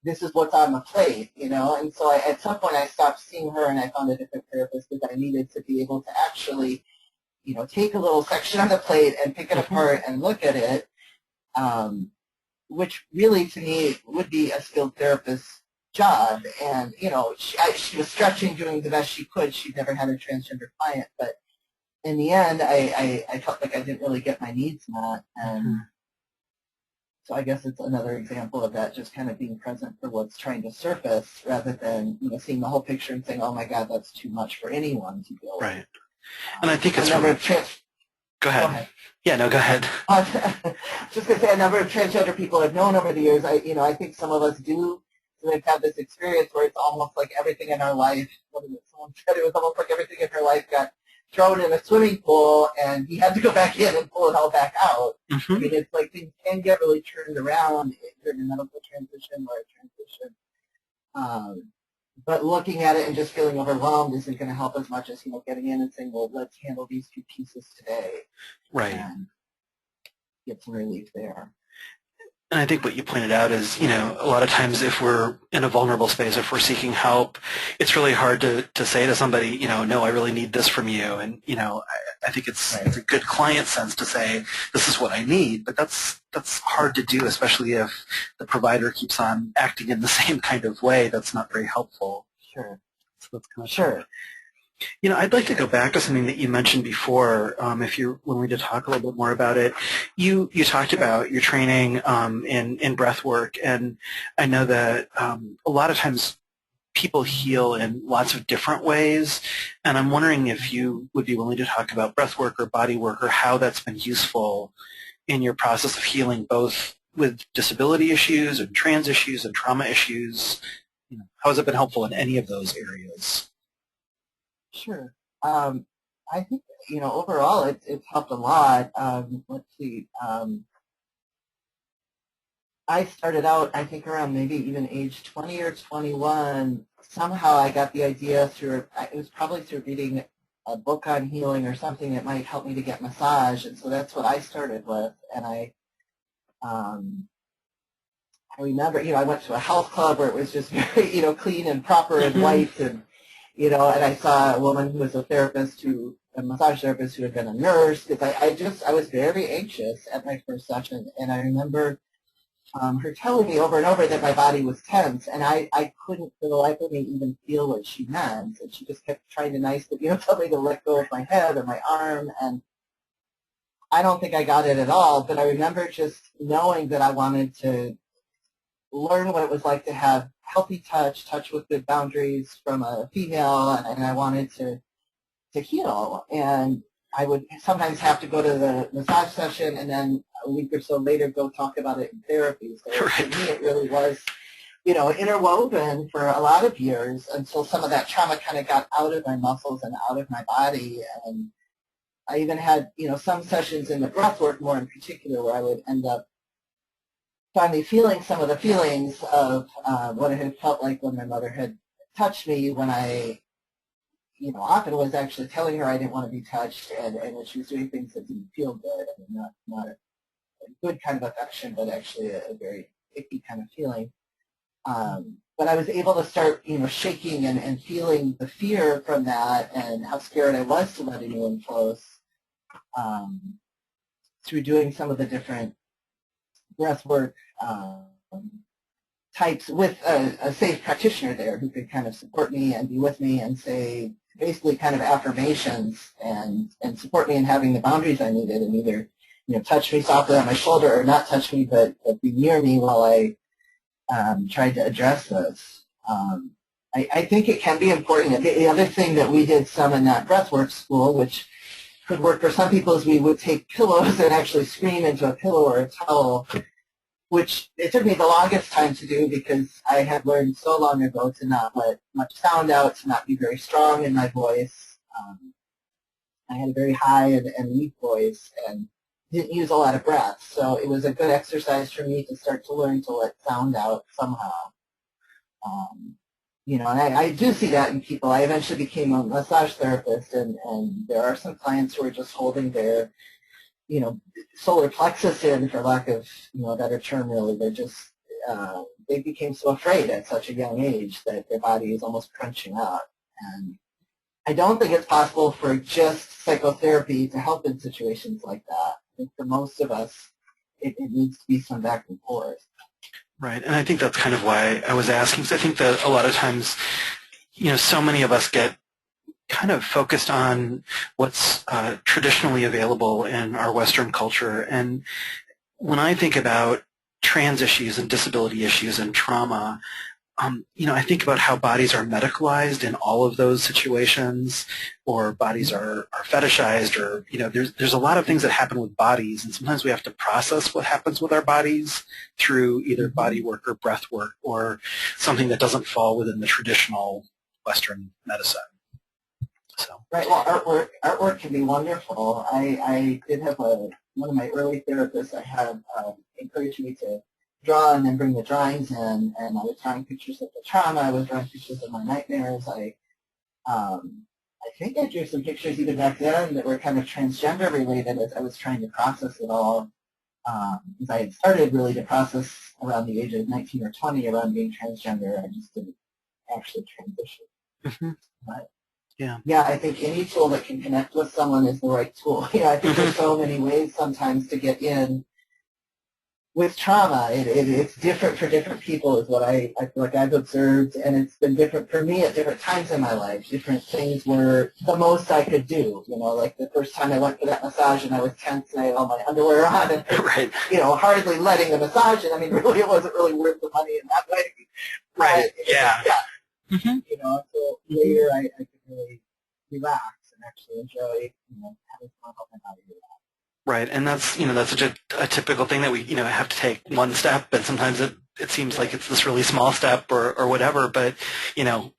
this is what's on the plate, you know. And so at some point I stopped seeing her, and I found a different therapist because I needed to be able to actually, you know, take a little section on the plate and pick it apart and look at it. which really to me would be a skilled therapist's job. And, you know, she was stretching, doing the best she could. She'd never had a transgender client, but in the end, I felt like I didn't really get my needs met. And so I guess it's another example of that, just kind of being present for what's trying to surface rather than, you know, seeing the whole picture and saying, oh my God, that's too much for anyone to deal with. Right. And I think it's Go ahead. Go ahead. Yeah, no, go ahead. Just to say, a number of transgender people I've known over the years, I think some of us do sort of have this experience where it's almost like everything in our life, someone said it was almost like everything in her life got thrown in a swimming pool and he had to go back in and pull it all back out. I mean, it's like things can get really turned around during a medical transition or a transition. But looking at it and just feeling overwhelmed isn't going to help as much as, you know, getting in and saying, well, let's handle these two pieces today. Right. And get some relief there. And I think what you pointed out is, you know, a lot of times if we're in a vulnerable space, if we're seeking help, it's really hard to say to somebody, you know, no, I really need this from you. And, you know, I think it's a good client sense to say, this is what I need. But that's hard to do, especially if the provider keeps on acting in the same kind of way. That's not very helpful. Sure. So that's kind of sure. You know, I'd like to go back to something that you mentioned before, if you're willing to talk a little bit more about it. You talked about your training in breath work, and I know that a lot of times people heal in lots of different ways, and I'm wondering if you would be willing to talk about breath work or body work or how that's been useful in your process of healing, both with disability issues and trans issues and trauma issues. You know, how has it been helpful in any of those areas? Sure. I think, you know, overall it's helped a lot. Let's see. I started out, I think, around maybe even age 20 or 21. Somehow I got the idea through, it was probably through reading a book on healing or something that might help me to get massage. And so that's what I started with. And I remember, you know, I went to a health club where it was just very, you know, clean and proper and white, and you know, and I saw a woman who was a massage therapist who had been a nurse, because I was very anxious at my first session, and I remember her telling me over and over that my body was tense, and I couldn't even feel what she meant, and she just kept trying to tell me to let go of my head or my arm, and I don't think I got it at all, but I remember just knowing that I wanted to learn what it was like to have healthy touch with good boundaries from a female, and I wanted to heal. And I would sometimes have to go to the massage session and then a week or so later go talk about it in therapy. So for me it really was, you know, interwoven for a lot of years until some of that trauma kind of got out of my muscles and out of my body. And I even had, you know, some sessions in the breath work more in particular where I would end up finally feeling some of the feelings of what it had felt like when my mother had touched me, when I, you know, often was actually telling her I didn't want to be touched, and when she was doing things that didn't feel good. I mean, not a good kind of affection, but actually a very icky kind of feeling. But I was able to start, you know, shaking and feeling the fear from that and how scared I was to let anyone close through doing some of the different breathwork types with a safe practitioner there who could kind of support me and be with me and say basically kind of affirmations and support me in having the boundaries I needed, and either, you know, touch me softly on my shoulder or not touch me, but be near me while I tried to address this. I think it can be important. The other thing that we did some in that breathwork school, which could work for some people, is we would take pillows and actually scream into a pillow or a towel, which it took me the longest time to do because I had learned so long ago to not let much sound out, to not be very strong in my voice. I had a very high and weak voice and didn't use a lot of breath, so it was a good exercise for me to start to learn to let sound out somehow. You know, and I do see that in people. I eventually became a massage therapist, and there are some clients who are just holding their, you know, solar plexus in, for lack of, you know, a better term, really. They're just, they became so afraid at such a young age that their body is almost crunching up. And I don't think it's possible for just psychotherapy to help in situations like that. I think for most of us, it needs to be some back and forth. Right, and I think that's kind of why I was asking, because I think that a lot of times, so many of us get kind of focused on what's traditionally available in our Western culture. And when I think about trans issues and disability issues and trauma, I think about how bodies are medicalized in all of those situations, or bodies are fetishized, or there's a lot of things that happen with bodies, and sometimes we have to process what happens with our bodies through either body work or breath work, or something that doesn't fall within the traditional Western medicine. So. Right. Well, artwork can be wonderful. I did have one of my early therapists I had encouraged me to draw and then bring the drawings in, and I was drawing pictures of the trauma. I was drawing pictures of my nightmares. I think I drew some pictures even back then that were kind of transgender related as I was trying to process it all. Because I had started really to process around the age of 19 or 20 around being transgender. I just didn't actually transition. But yeah, I think any tool that can connect with someone is the right tool. I think there's so many ways sometimes to get in with trauma. It's different for different people is what I feel like I've observed, and it's been different for me at different times in my life. Different things were the most I could do. Like the first time I went for that massage and I was tense and I had all my underwear on and right. Hardly letting the massage in. I mean, really, it wasn't really worth the money in that way. Right. Yeah. So later I could really relax and actually enjoy, having fun with my body. Right, and that's such a typical thing that we have to take one step, and sometimes it seems like it's this really small step or whatever. But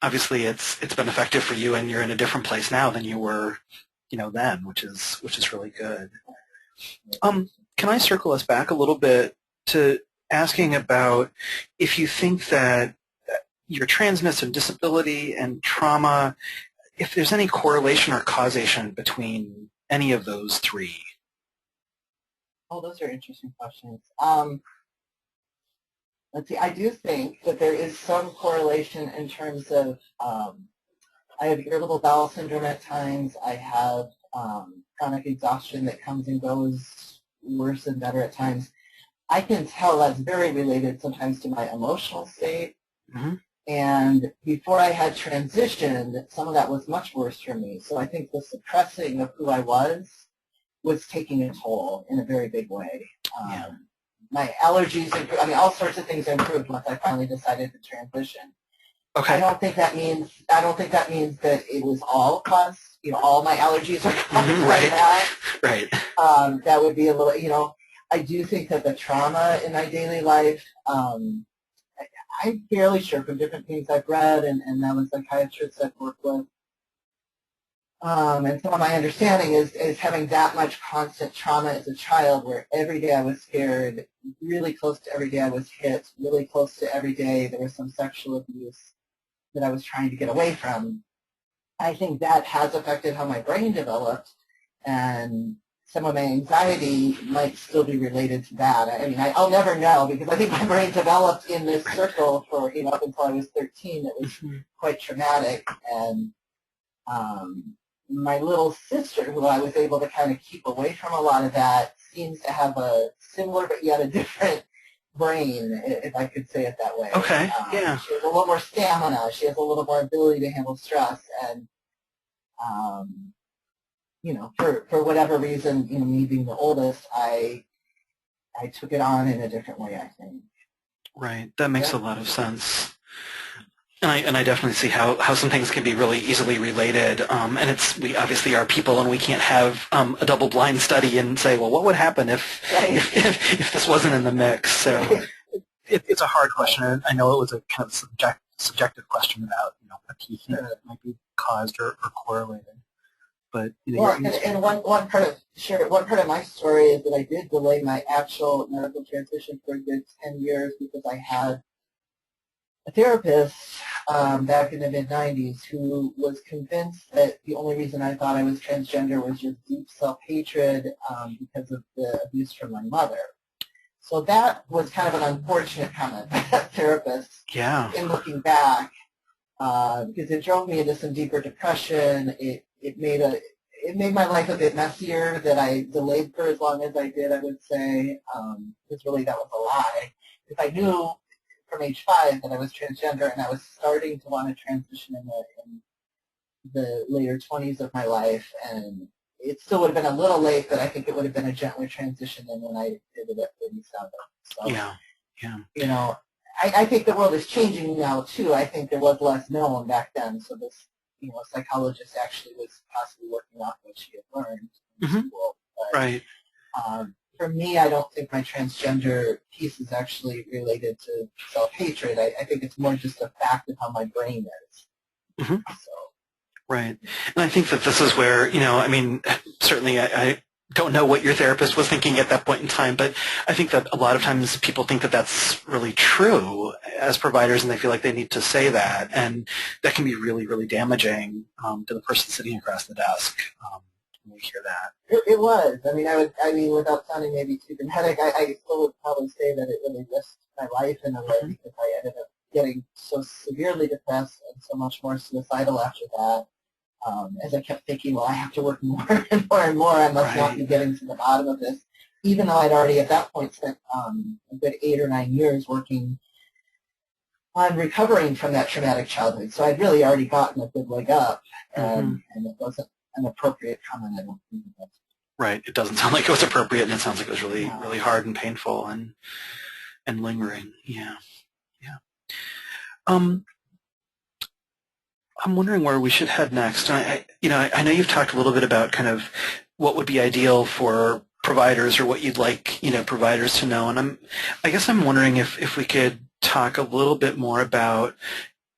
obviously it's been effective for you, and you're in a different place now than you were then, which is really good. Can I circle us back a little bit to asking about if you think that your transness and disability and trauma, if there's any correlation or causation between any of those three? Oh, those are interesting questions. Let's see. I do think that there is some correlation in terms of I have irritable bowel syndrome at times. I have chronic exhaustion that comes and goes worse and better at times. I can tell that's very related sometimes to my emotional state. And before I had transitioned, some of that was much worse for me. So I think the suppressing of who I was taking a toll in a very big way. My allergies improved. I mean, all sorts of things improved once I finally decided to transition. Okay. I don't think that means that it was all caused. All my allergies are caused by that. Right. That would be a little. I do think that the trauma in my daily life. I'm fairly sure from different things I've read and now the psychiatrists I've worked with. And some of my understanding is having that much constant trauma as a child where every day I was scared, really close to every day I was hit, really close to every day there was some sexual abuse that I was trying to get away from. I think that has affected how my brain developed, and some of my anxiety might still be related to that. I mean, I'll never know because I think my brain developed in this circle for, up until I was 13. It was quite traumatic, and my little sister, who I was able to kind of keep away from a lot of that, seems to have a similar but yet a different brain, if I could say it that way. Okay, yeah. She has a little more stamina. She has a little more ability to handle stress, and for whatever reason, me being the oldest, I took it on in a different way, I think. Right, that makes a lot of sense. And I definitely see how some things can be really easily related, and we obviously are people, and we can't have a double-blind study and say, well, what would happen if this wasn't in the mix? So it's a hard question, and I know it was a kind of subjective question about a key thing that might be caused or correlated. But and one part of my story is that I did delay my actual medical transition for a good 10 years because I had a therapist back in the mid-'90s who was convinced that the only reason I thought I was transgender was just deep self-hatred because of the abuse from my mother. So that was kind of an unfortunate comment by that therapist. Yeah. In looking back, because it drove me into some deeper depression. It it made my life a bit messier that I delayed for as long as I did, I would say, because really that was a lie. If I knew from age 5 that I was transgender and I was starting to want to transition in the later 20s of my life, and it still would have been a little late, but I think it would have been a gentler transition than when I did it at 37. So, Yeah, yeah. you know, I think the world is changing now, too. I think there was less known back then, so this, you know, psychologist actually was possibly working off what she had learned in school. But, Right. For me, I don't think my transgender piece is actually related to self-hatred. I think it's more just a fact of how my brain is. So. Right. And I think that this is where, you know, I mean, certainly I don't know what your therapist was thinking at that point in time, but I think that a lot of times people think that that's really true as providers, and they feel like they need to say that, and that can be really, really damaging to the person sitting across the desk when we hear that. It was. I mean, without sounding maybe too dramatic, I still would probably say that it really risked my life in a way because I ended up getting so severely depressed and so much more suicidal after that. As I kept thinking, well, I have to work more and more and more. I must not be getting to the bottom of this, even though I'd already at that point spent a good 8 or 9 years working on recovering from that traumatic childhood. So I'd really already gotten a good leg up, and it wasn't an appropriate comment, I don't think. Right. It doesn't sound like it was appropriate, and it sounds like it was really, really hard and painful and lingering. Yeah. Yeah. I'm wondering where we should head next. I know you've talked a little bit about kind of what would be ideal for providers or what you'd like, providers to know. And I guess I'm wondering if we could talk a little bit more about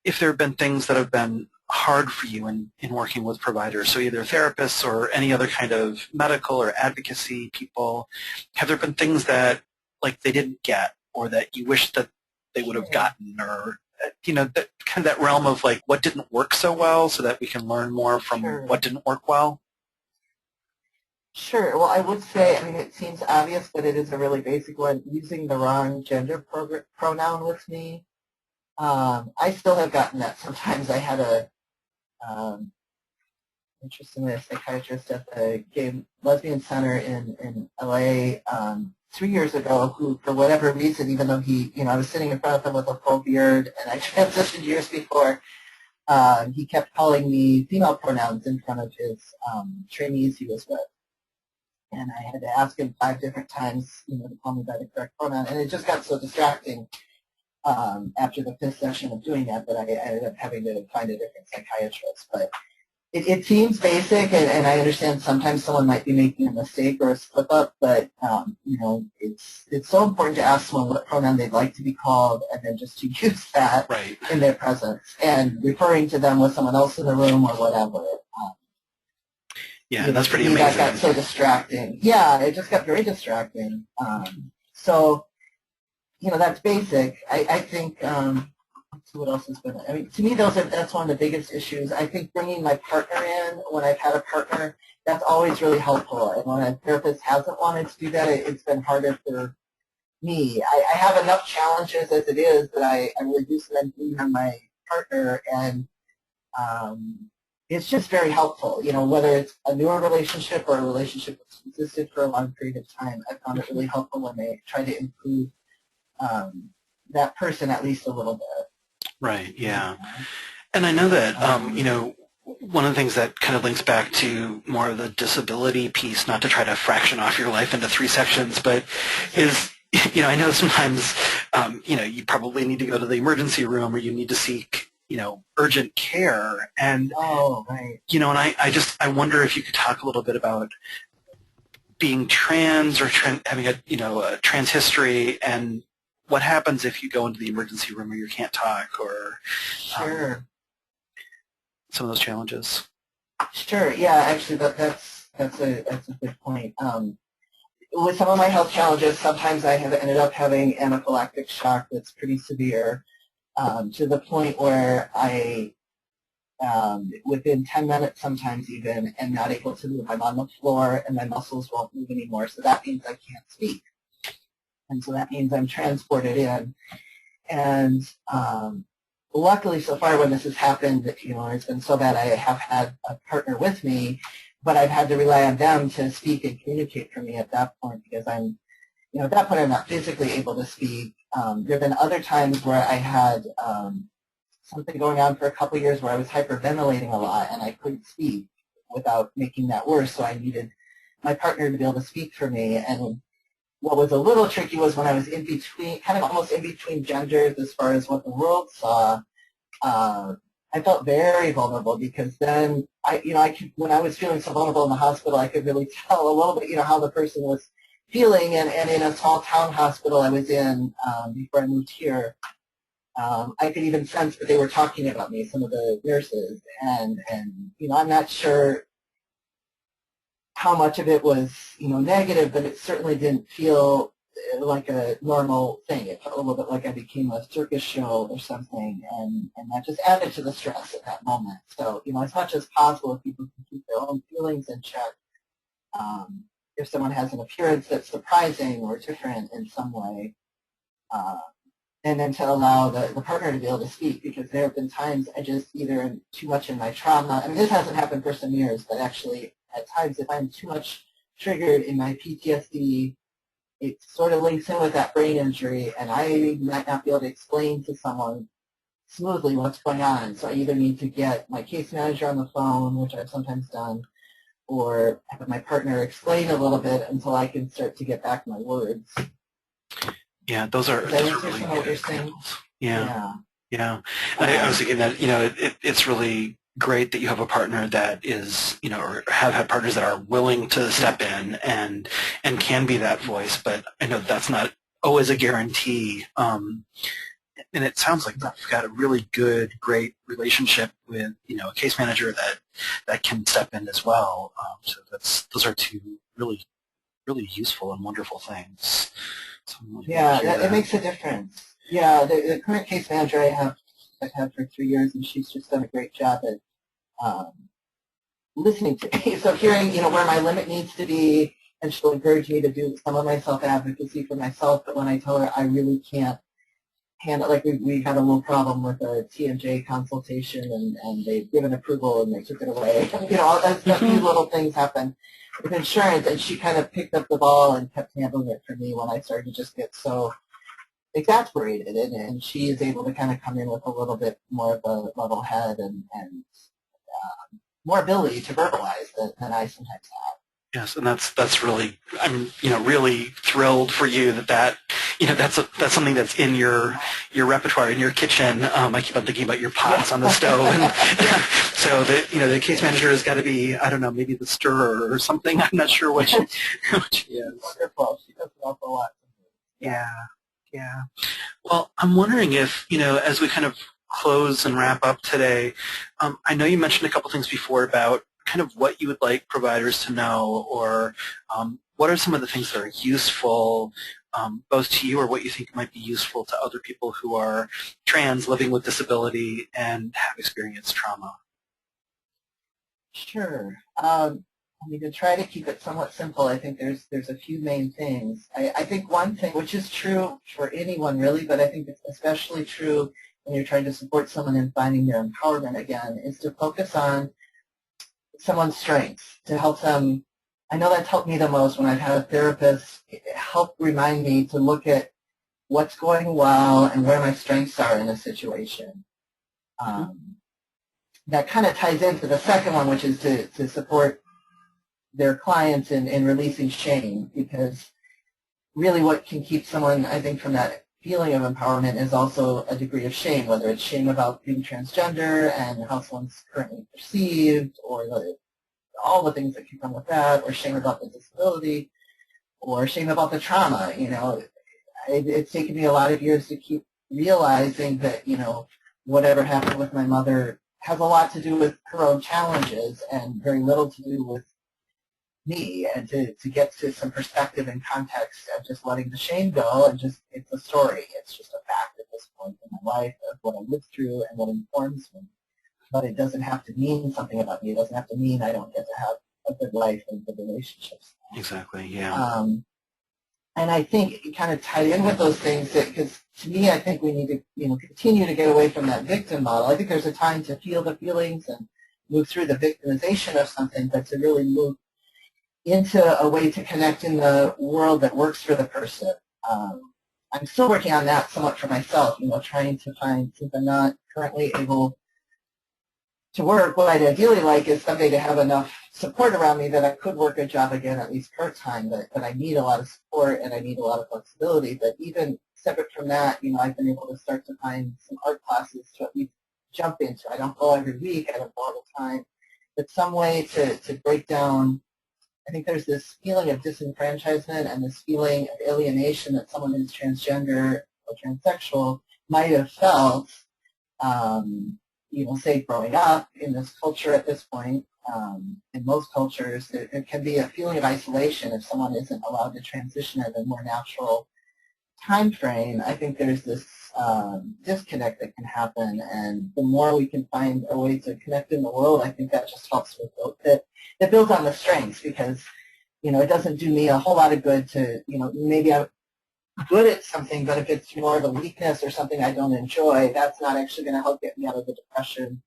if there have been things that have been hard for you in working with providers, so either therapists or any other kind of medical or advocacy people. Have there been things that, like, they didn't get or that you wish that they would have gotten, or that kind of that realm of like what didn't work so well, so that we can learn more from what didn't work well? Sure. Well, I would say, I mean, it seems obvious, but it is a really basic one. Using the wrong gender pronoun with me. I still have gotten that sometimes. I had interestingly, a psychiatrist at the Gay Lesbian Center in LA 3 years ago who, for whatever reason, even though I was sitting in front of him with a full beard and I transitioned years before, he kept calling me female pronouns in front of his trainees he was with. And I had to ask him 5 different times, to call me by the correct pronoun. And it just got so distracting after the 5th session of doing that I ended up having to find a different psychiatrist. But it seems basic, and I understand sometimes someone might be making a mistake or a slip-up, but, it's so important to ask someone what pronoun they'd like to be called and then just to use that in their presence and referring to them with someone else in the room or whatever. Yeah, that's pretty amazing. That got so distracting. Yeah, it just got very distracting. So, that's basic. I think, let's see what else has been. I mean, to me, that's one of the biggest issues. I think bringing my partner in when I've had a partner, that's always really helpful. And when a therapist hasn't wanted to do that, it's been harder for me. I have enough challenges as it is that I really do spend time on my partner, and it's just very helpful. Whether it's a newer relationship or a relationship that's existed for a long period of time, I found it really helpful when they try to improve that person at least a little bit. Right, yeah. And I know that, one of the things that kind of links back to more of the disability piece, not to try to fraction off your life into 3 sections, but is, I know sometimes, you probably need to go to the emergency room or you need to seek, urgent care. And, and I wonder if you could talk a little bit about being trans or having a trans history, and what happens if you go into the emergency room or you can't talk, or some of those challenges? Sure. Yeah. Actually, that's a good point. With some of my health challenges, sometimes I have ended up having anaphylactic shock that's pretty severe, to the point where I, within 10 minutes, sometimes even, am not able to move. I'm on the floor and my muscles won't move anymore. So that means I can't speak. And so that means I'm transported in. And luckily, so far when this has happened, it's been so bad I have had a partner with me. but I've had to rely on them to speak and communicate for me at that point, because I'm, at that point I'm not physically able to speak. There have been other times where I had something going on for a couple of years where I was hyperventilating a lot and I couldn't speak without making that worse, so I needed my partner to be able to speak for me. And what was a little tricky was when I was in between, kind of almost in between genders as far as what the world saw, I felt very vulnerable, because then when I was feeling so vulnerable in the hospital, I could really tell a little bit, how the person was feeling. And in a small town hospital I was in before I moved here, I could even sense that they were talking about me, some of the nurses, and I'm not sure how much of it was negative, but it certainly didn't feel like a normal thing. It felt a little bit like I became a circus show or something, and that just added to the stress at that moment. So, as much as possible, if people can keep their own feelings in check, if someone has an appearance that's surprising or different in some way, and then to allow the partner to be able to speak, because there have been times I just either too much in my trauma, this hasn't happened for some years, but actually at times if I'm too much triggered in my PTSD, it sort of links in with that brain injury, and I might not be able to explain to someone smoothly what's going on. So I either need to get my case manager on the phone, which I've sometimes done, or have my partner explain a little bit until I can start to get back my words. Yeah, those are really good examples. Yeah. I was thinking that it's really great that you have a partner that is or have had partners that are willing to step in and can be that voice. But I know that's not always a guarantee. And it sounds like you've got a really good, great relationship with a case manager that can step in as well. So those are two really, really useful and wonderful things. So it makes a difference. Yeah, the current case manager I've had for 3 years, and she's just done a great job at listening to me. So hearing, where my limit needs to be, and she'll encourage me to do some of my self-advocacy for myself. But when I tell her I really can't handle, like we had a little problem with a TMJ consultation, and they've given approval and they took it away. All that stuff, these little things happen with insurance, and she kind of picked up the ball and kept handling it for me when I started to just get so exasperated, and she is able to kind of come in with a little bit more of a level head and more ability to verbalize than I sometimes have. Yes, and that's really, I'm really thrilled for you that that's something that's in your repertoire, in your kitchen. I keep on thinking about your pots on the stove, and so the case manager has got to be, I don't know, maybe the stirrer or something. I'm not sure what she is. Wonderful. She does an awful lot. Yeah. Well, I'm wondering if as we kind of close and wrap up today, I know you mentioned a couple things before about kind of what you would like providers to know, or what are some of the things that are useful both to you or what you think might be useful to other people who are trans, living with disability, and have experienced trauma? Sure. To try to keep it somewhat simple, I think there's a few main things. I think one thing, which is true for anyone really, but I think it's especially true when you're trying to support someone in finding their empowerment again, is to focus on someone's strengths, to help them. I know that's helped me the most when I've had a therapist help remind me to look at what's going well and where my strengths are in a situation. That kind of ties into the second one, which is to support their clients in releasing shame, because really what can keep someone, I think, from that feeling of empowerment is also a degree of shame, whether it's shame about being transgender and how someone's currently perceived, or all the things that can come with that, or shame about the disability, or shame about the trauma. It's taken me a lot of years to keep realizing that, whatever happened with my mother has a lot to do with her own challenges and very little to do with me, and to get to some perspective and context of just letting the shame go, and just, it's a story. It's just a fact at this point in my life of what I lived through and what informs me. But it doesn't have to mean something about me. It doesn't have to mean I don't get to have a good life and good relationships. Exactly, yeah. And I think it kind of tied in with those things, because to me, I think we need to continue to get away from that victim model. I think there's a time to feel the feelings and move through the victimization of something, but to really move into a way to connect in the world that works for the person. I'm still working on that somewhat for myself, trying to find, since I'm not currently able to work, what I'd ideally like is someday to have enough support around me that I could work a job again, at least part-time, but I need a lot of support and I need a lot of flexibility. But even separate from that, I've been able to start to find some art classes to at least jump into. I don't go every week, I don't go all the time, but some way to break down. I think there's this feeling of disenfranchisement and this feeling of alienation that someone who's transgender or transsexual might have felt, say growing up in this culture at this point. In most cultures, there can be a feeling of isolation if someone isn't allowed to transition at a more natural time frame. I think there's this disconnect that can happen, and the more we can find a way to connect in the world, I think that just helps with that. It builds on the strengths, because it doesn't do me a whole lot of good to maybe I'm good at something, but if it's more of a weakness or something I don't enjoy, that's not actually going to help get me out of the depression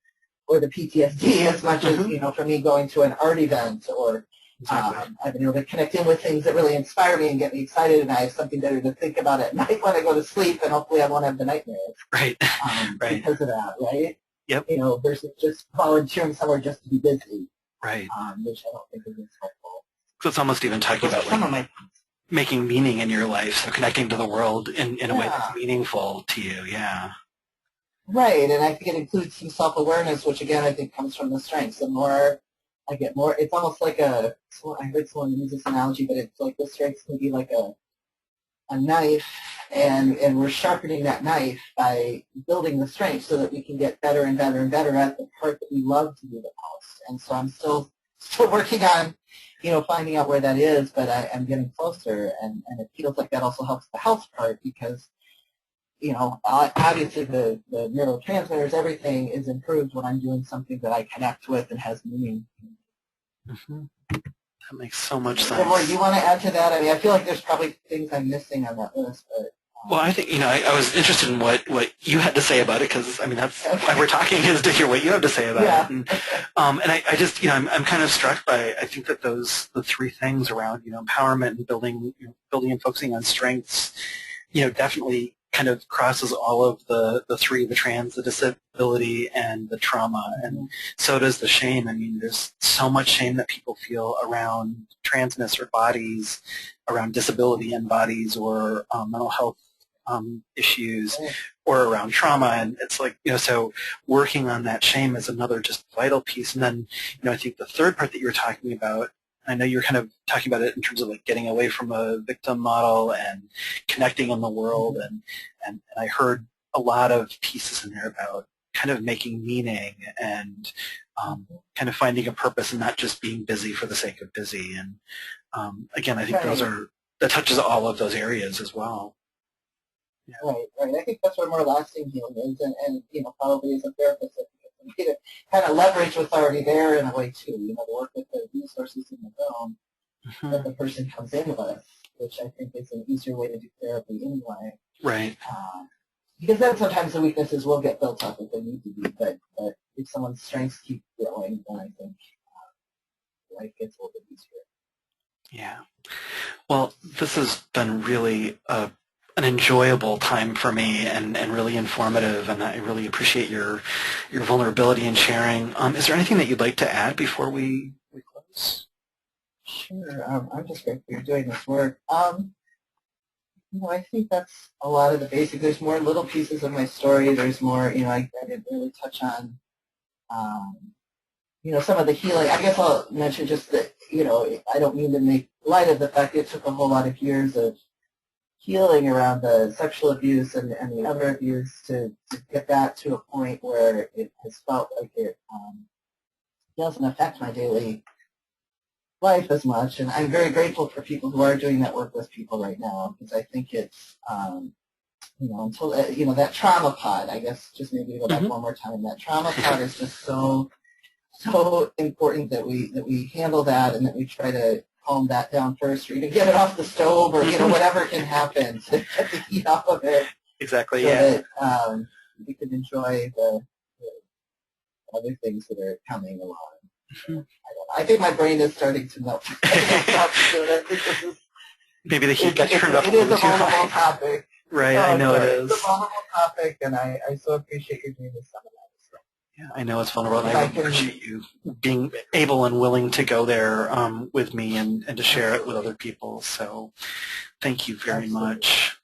or the PTSD as much as for me going to an art event or I've been able to connect in with things that really inspire me and get me excited, and I have something better to think about at night when I go to sleep, and hopefully I won't have the nightmares. Right. Right. Because of that, right? Yep. Versus just volunteering somewhere just to be busy. Right. Which I don't think is helpful. So it's almost even talking about like making meaning in your life, so connecting to the world in a way that's meaningful to you. Yeah. Right, and I think it includes some self-awareness, which again I think comes from the strengths. The more I get more, it's almost like I heard someone use this analogy, but it's like the strengths can be like a knife, and we're sharpening that knife by building the strength so that we can get better and better and better at the part that we love to do the most. And so I'm still working on, finding out where that is, but I'm getting closer, and it feels like that also helps the health part, because obviously the neurotransmitters, everything is improved when I'm doing something that I connect with and has meaning. Mm-hmm. That makes so much sense. Deborah, do you want to add to that? I mean, I feel like there's probably things I'm missing on that list, but. Well, I think, I was interested in what you had to say about it, because, I mean, that's why we're talking, is to hear what you have to say about it. And I just, I'm kind of struck by, I think that the three things around, empowerment and building and focusing on strengths, definitely kind of crosses all of the three, the trans, the disability, and the trauma, and so does the shame. I mean, there's so much shame that people feel around transness or bodies, around disability and bodies, or mental health issues, or around trauma, and it's like, so working on that shame is another just vital piece. And then, I think the third part that you were talking about, I know you were kind of talking about it in terms of like getting away from a victim model and connecting in the world, and I heard a lot of pieces in there about kind of making meaning and kind of finding a purpose and not just being busy for the sake of busy. And again, I think that touches all of those areas as well. Yeah. Right. I think that's where more lasting healing is, and probably as a therapist, to kind of leverage what's already there in a way too, to work with the resources in the realm that the person comes in with, which I think is an easier way to do therapy anyway. Right. Because then sometimes the weaknesses will get built up if they need to be, but if someone's strengths keep growing, then I think life gets a little bit easier. Yeah. Well, this has been really an enjoyable time for me, and really informative, and I really appreciate your vulnerability and sharing. Is there anything that you'd like to add before we close? Sure. I'm just grateful you're doing this work. I think that's a lot of the basic. There's more little pieces of my story. There's more, I didn't really touch on, some of the healing. I guess I'll mention just that, I don't mean to make light of the fact it took a whole lot of years of healing around the sexual abuse and the other abuse to get that to a point where it has felt like it doesn't affect my daily life as much. And I'm very grateful for people who are doing that work with people right now, because I think it's, until, that trauma pod, I guess, just maybe to go back one more time, that trauma pod is just so important that we handle that, and that we try to calm that down first, or even get it off the stove, or whatever can happen to get the heat off of it. Exactly. So yeah. that we can enjoy the other things that are coming along. I think my brain is starting to melt. Maybe the heat got turned up a little little too high. It is a vulnerable topic. Right, I know it is. It's a vulnerable topic, and I so appreciate you doing this seminar. Yeah, I know it's vulnerable, and I appreciate you being able and willing to go there with me and to share it with other people. So thank you very much.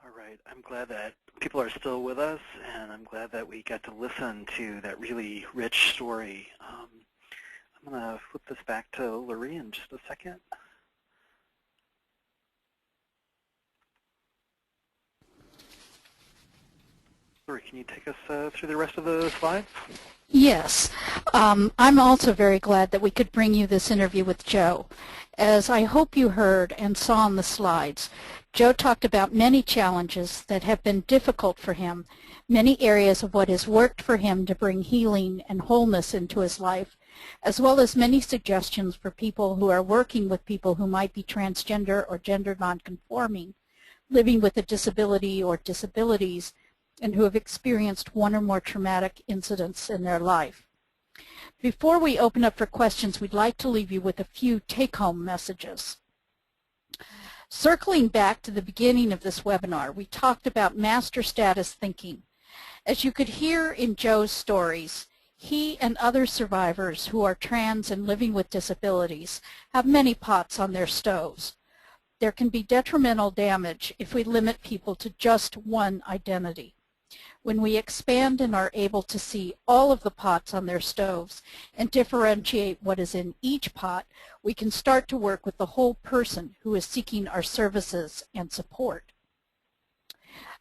All right, I'm glad that people are still with us, and I'm glad that we got to listen to that really rich story. I'm going to flip this back to Laurie in just a second. Laurie, can you take us through the rest of the slides? Yes. I'm also very glad that we could bring you this interview with Joe. As I hope you heard and saw on the slides, Joe talked about many challenges that have been difficult for him, many areas of what has worked for him to bring healing and wholeness into his life, as well as many suggestions for people who are working with people who might be transgender or gender nonconforming, living with a disability or disabilities, and who have experienced one or more traumatic incidents in their life. Before we open up for questions, we'd like to leave you with a few take-home messages. Circling back to the beginning of this webinar, we talked about master status thinking. As you could hear in Joe's stories, he and other survivors who are trans and living with disabilities have many pots on their stoves. There can be detrimental damage if we limit people to just one identity. When we expand and are able to see all of the pots on their stoves and differentiate what is in each pot, we can start to work with the whole person who is seeking our services and support.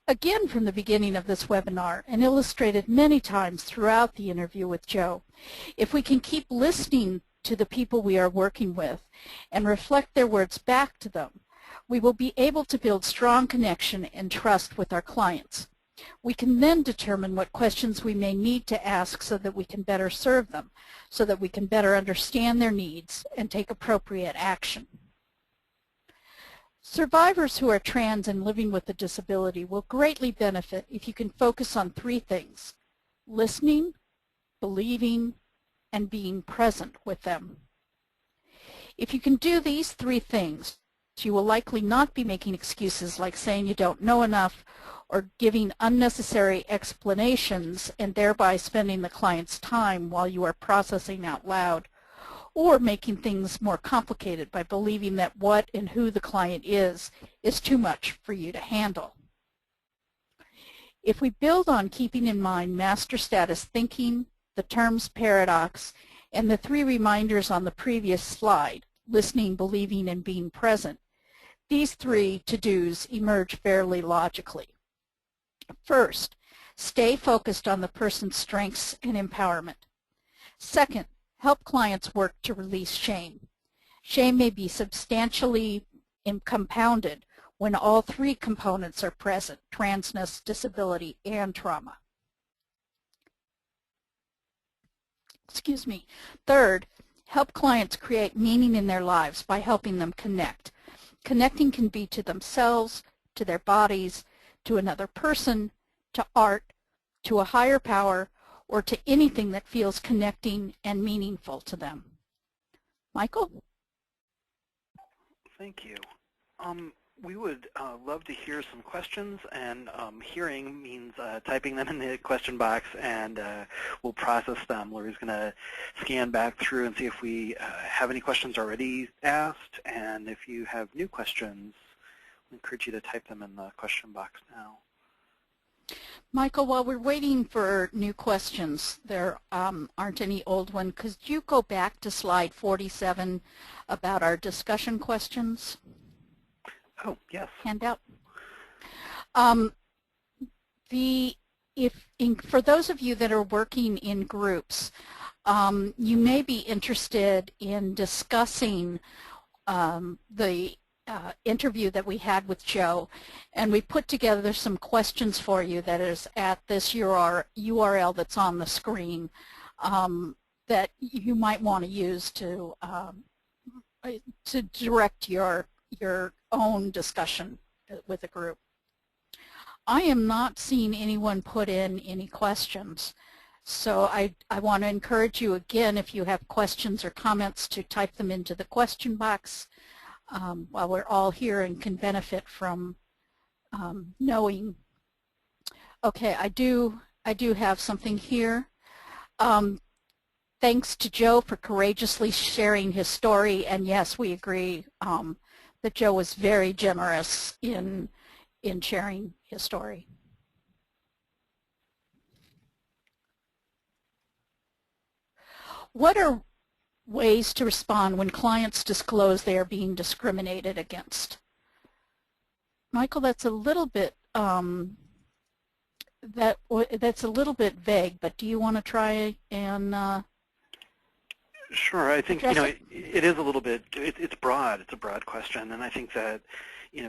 Again, from the beginning of this webinar, and illustrated many times throughout the interview with Joe, if we can keep listening to the people we are working with and reflect their words back to them, we will be able to build strong connection and trust with our clients. We can then determine what questions we may need to ask so that we can better serve them, so that we can better understand their needs and take appropriate action. Survivors who are trans and living with a disability will greatly benefit if you can focus on three things: listening, believing, and being present with them. If you can do these three things, you will likely not be making excuses like saying you don't know enough or giving unnecessary explanations and thereby spending the client's time while you are processing out loud, or making things more complicated by believing that what and who the client is too much for you to handle. If we build on keeping in mind master status thinking, the terms paradox, and the three reminders on the previous slide, listening, believing, and being present, these three to-dos emerge fairly logically. First, stay focused on the person's strengths and empowerment. Second, help clients work to release shame. Shame may be substantially compounded when all three components are present: transness, disability, and trauma. Excuse me. Third, help clients create meaning in their lives by helping them connect. Connecting can be to themselves, to their bodies, to another person, to art, to a higher power, or to anything that feels connecting and meaningful to them. Michael? Thank you. We would love to hear some questions, and hearing means typing them in the question box, and we'll process them. Laurie's going to scan back through and see if we have any questions already asked, and if you have new questions, I encourage you to type them in the question box now. Michael, while we're waiting for new questions, there aren't any old ones. Could you go back to slide 47 about our discussion questions? Oh, yes. Handout. For those of you that are working in groups, you may be interested in discussing the interview that we had with Joe, and we put together some questions for you that is at this URL that's on the screen that you might want to use to direct your own discussion with a group. I am not seeing anyone put in any questions. So I want to encourage you again, if you have questions or comments, to type them into the question box while we're all here and can benefit from knowing. Okay, I do have something here. Thanks to Joe for courageously sharing his story, and yes, we agree that Joe was very generous in sharing his story. What are ways to respond when clients disclose they are being discriminated against? Michael, that's a little bit that's a little bit vague, but do you want to try and Sure. I think it is a little bit. It's broad. It's a broad question, and I think that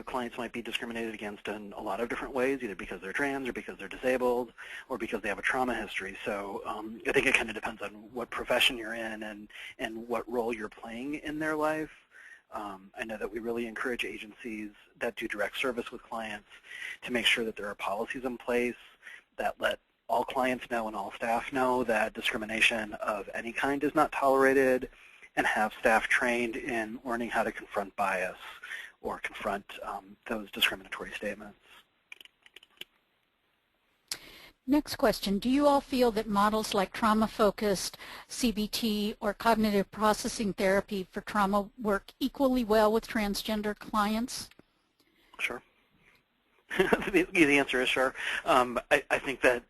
clients might be discriminated against in a lot of different ways, either because they're trans or because they're disabled or because they have a trauma history. So I think it kind of depends on what profession you're in and what role you're playing in their life. I know that we really encourage agencies that do direct service with clients to make sure that there are policies in place that let all clients know and all staff know that discrimination of any kind is not tolerated, and have staff trained in learning how to confront bias or confront those discriminatory statements. Next question. Do you all feel that models like trauma-focused CBT or cognitive processing therapy for trauma work equally well with transgender clients? Sure. The answer is sure. I think that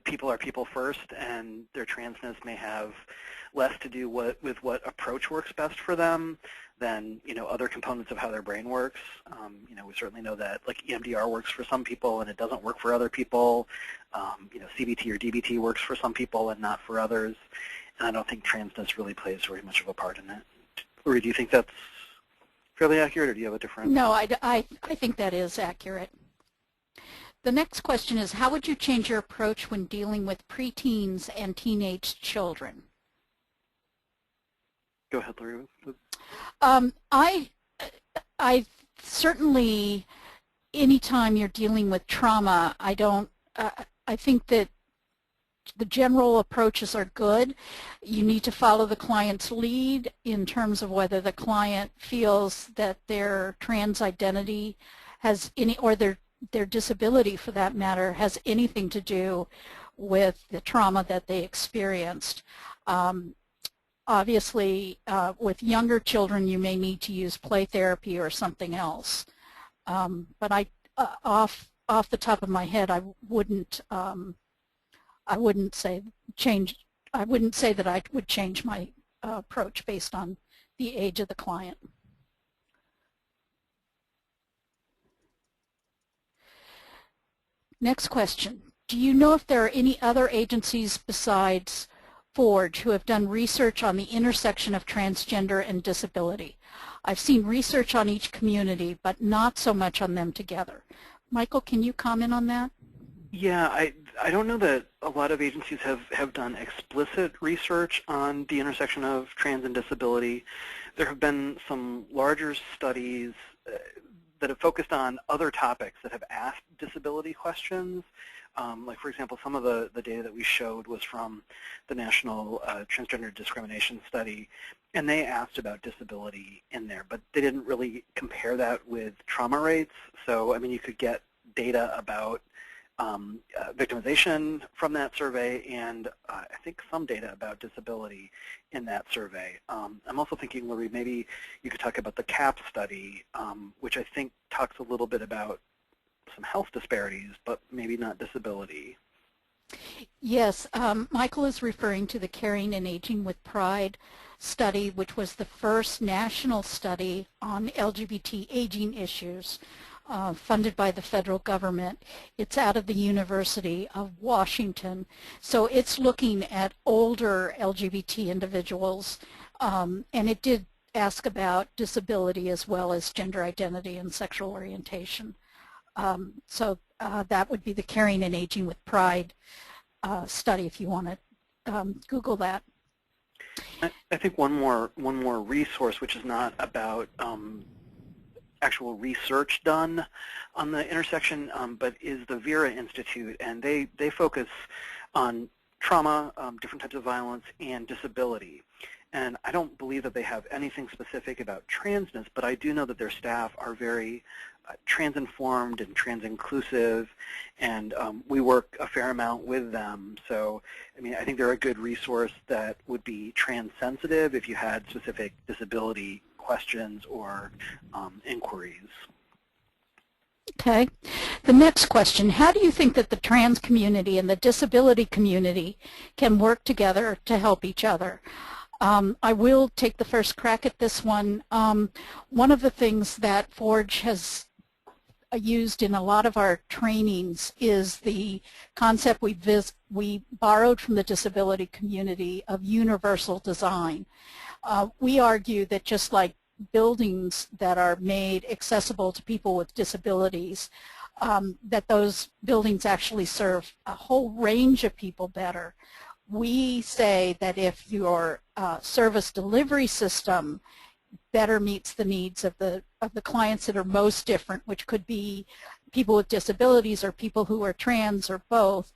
people are people first, and their transness may have less to do with what approach works best for them than other components of how their brain works. We certainly know that like EMDR works for some people and it doesn't work for other people. CBT or DBT works for some people and not for others. And I don't think transness really plays very much of a part in it. Lori, do you think that's fairly accurate, or do you have a different? No, I think that is accurate. The next question is, how would you change your approach when dealing with preteens and teenage children? Go ahead, Lori. I certainly, anytime you're dealing with trauma, I think that the general approaches are good. You need to follow the client's lead in terms of whether the client feels that their trans identity has any, or their disability for that matter, has anything to do with the trauma that they experienced. Obviously, with younger children, you may need to use play therapy or something else. But off the top of my head, I wouldn't say that I would change my approach based on the age of the client. Next question. Do you know if there are any other agencies besides Forge who have done research on the intersection of transgender and disability? I've seen research on each community, but not so much on them together. Michael, can you comment on that? Yeah, I don't know that a lot of agencies have done explicit research on the intersection of trans and disability. There have been some larger studies that have focused on other topics that have asked disability questions. Like, for example, some of the data that we showed was from the National Transgender Discrimination Study, and they asked about disability in there, but they didn't really compare that with trauma rates. So, I mean, you could get data about victimization from that survey, and I think some data about disability in that survey. I'm also thinking, Lori, maybe you could talk about the CAP study, which I think talks a little bit about some health disparities, but maybe not disability. Yes, Michael is referring to the Caring and Aging with Pride study, which was the first national study on LGBT aging issues funded by the federal government. It's out of the University of Washington. So it's looking at older LGBT individuals, and it did ask about disability as well as gender identity and sexual orientation. So that would be the Caring and Aging with Pride study, if you want to Google that. I think one more resource, which is not about actual research done on the intersection, but is the Vera Institute, and they focus on trauma, different types of violence, and disability. And I don't believe that they have anything specific about transness, but I do know that their staff are very trans-informed and trans-inclusive, and we work a fair amount with them. So, I mean, I think they're a good resource that would be trans-sensitive if you had specific disability questions or inquiries. Okay. The next question, how do you think that the trans community and the disability community can work together to help each other? I will take the first crack at this one. One of the things that Forge has used in a lot of our trainings is the concept we borrowed from the disability community of universal design. We argue that just like buildings that are made accessible to people with disabilities, that those buildings actually serve a whole range of people better. We say that if your service delivery system better meets the needs of the clients that are most different, which could be people with disabilities or people who are trans or both,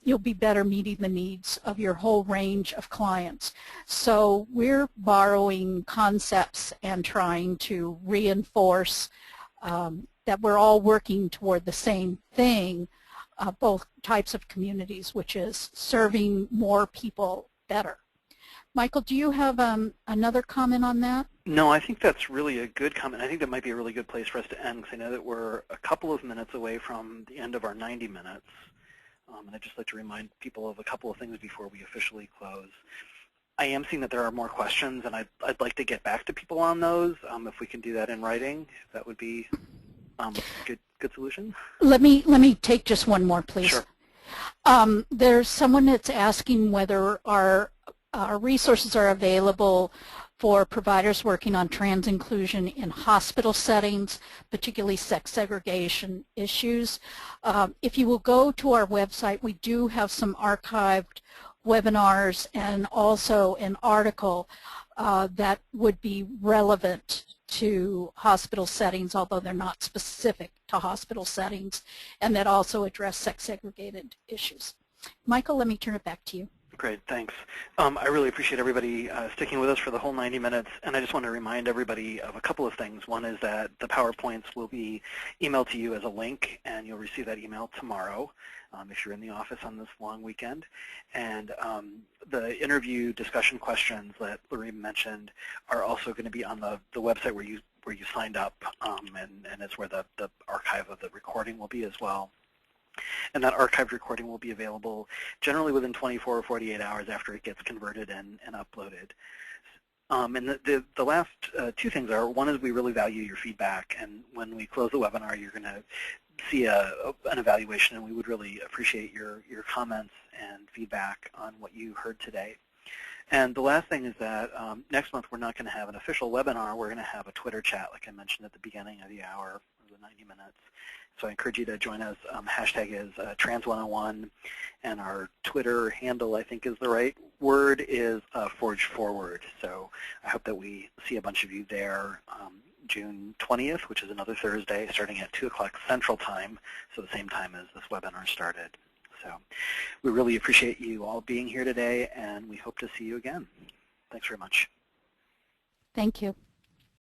you'll be better meeting the needs of your whole range of clients. So we're borrowing concepts and trying to reinforce that we're all working toward the same thing, both types of communities, which is serving more people better. Michael, do you have another comment on that? No, I think that's really a good comment. I think that might be a really good place for us to end, because I know that we're a couple of minutes away from the end of our 90 minutes. And I'd just like to remind people of a couple of things before we officially close. I am seeing that there are more questions, and I'd like to get back to people on those. If we can do that in writing, that would be a good solution. Let me take just one more, please. Sure. There's someone that's asking whether our resources are available for providers working on trans inclusion in hospital settings, particularly sex segregation issues. If you will go to our website, we do have some archived webinars and also an article that would be relevant to hospital settings, although they're not specific to hospital settings, and that also address sex segregated issues. Michael, let me turn it back to you. Great, thanks. I really appreciate everybody sticking with us for the whole 90 minutes, and I just want to remind everybody of a couple of things. One is that the PowerPoints will be emailed to you as a link, and you'll receive that email tomorrow if you're in the office on this long weekend. And the interview discussion questions that Lorraine mentioned are also going to be on the website where you signed up, and it's where the archive of the recording will be as well. And that archived recording will be available generally within 24 or 48 hours after it gets converted and uploaded. And the last two things are, one is we really value your feedback, and when we close the webinar, you're going to see an evaluation, and we would really appreciate your comments and feedback on what you heard today. And the last thing is that next month we're not going to have an official webinar. We're going to have a Twitter chat, like I mentioned at the beginning of the hour, or the 90 minutes. So I encourage you to join us. Hashtag is Trans101, and our Twitter handle, I think is the right word, is Forge Forward. So I hope that we see a bunch of you there June 20th, which is another Thursday, starting at 2 o'clock Central Time, so the same time as this webinar started. So we really appreciate you all being here today, and we hope to see you again. Thanks very much. Thank you.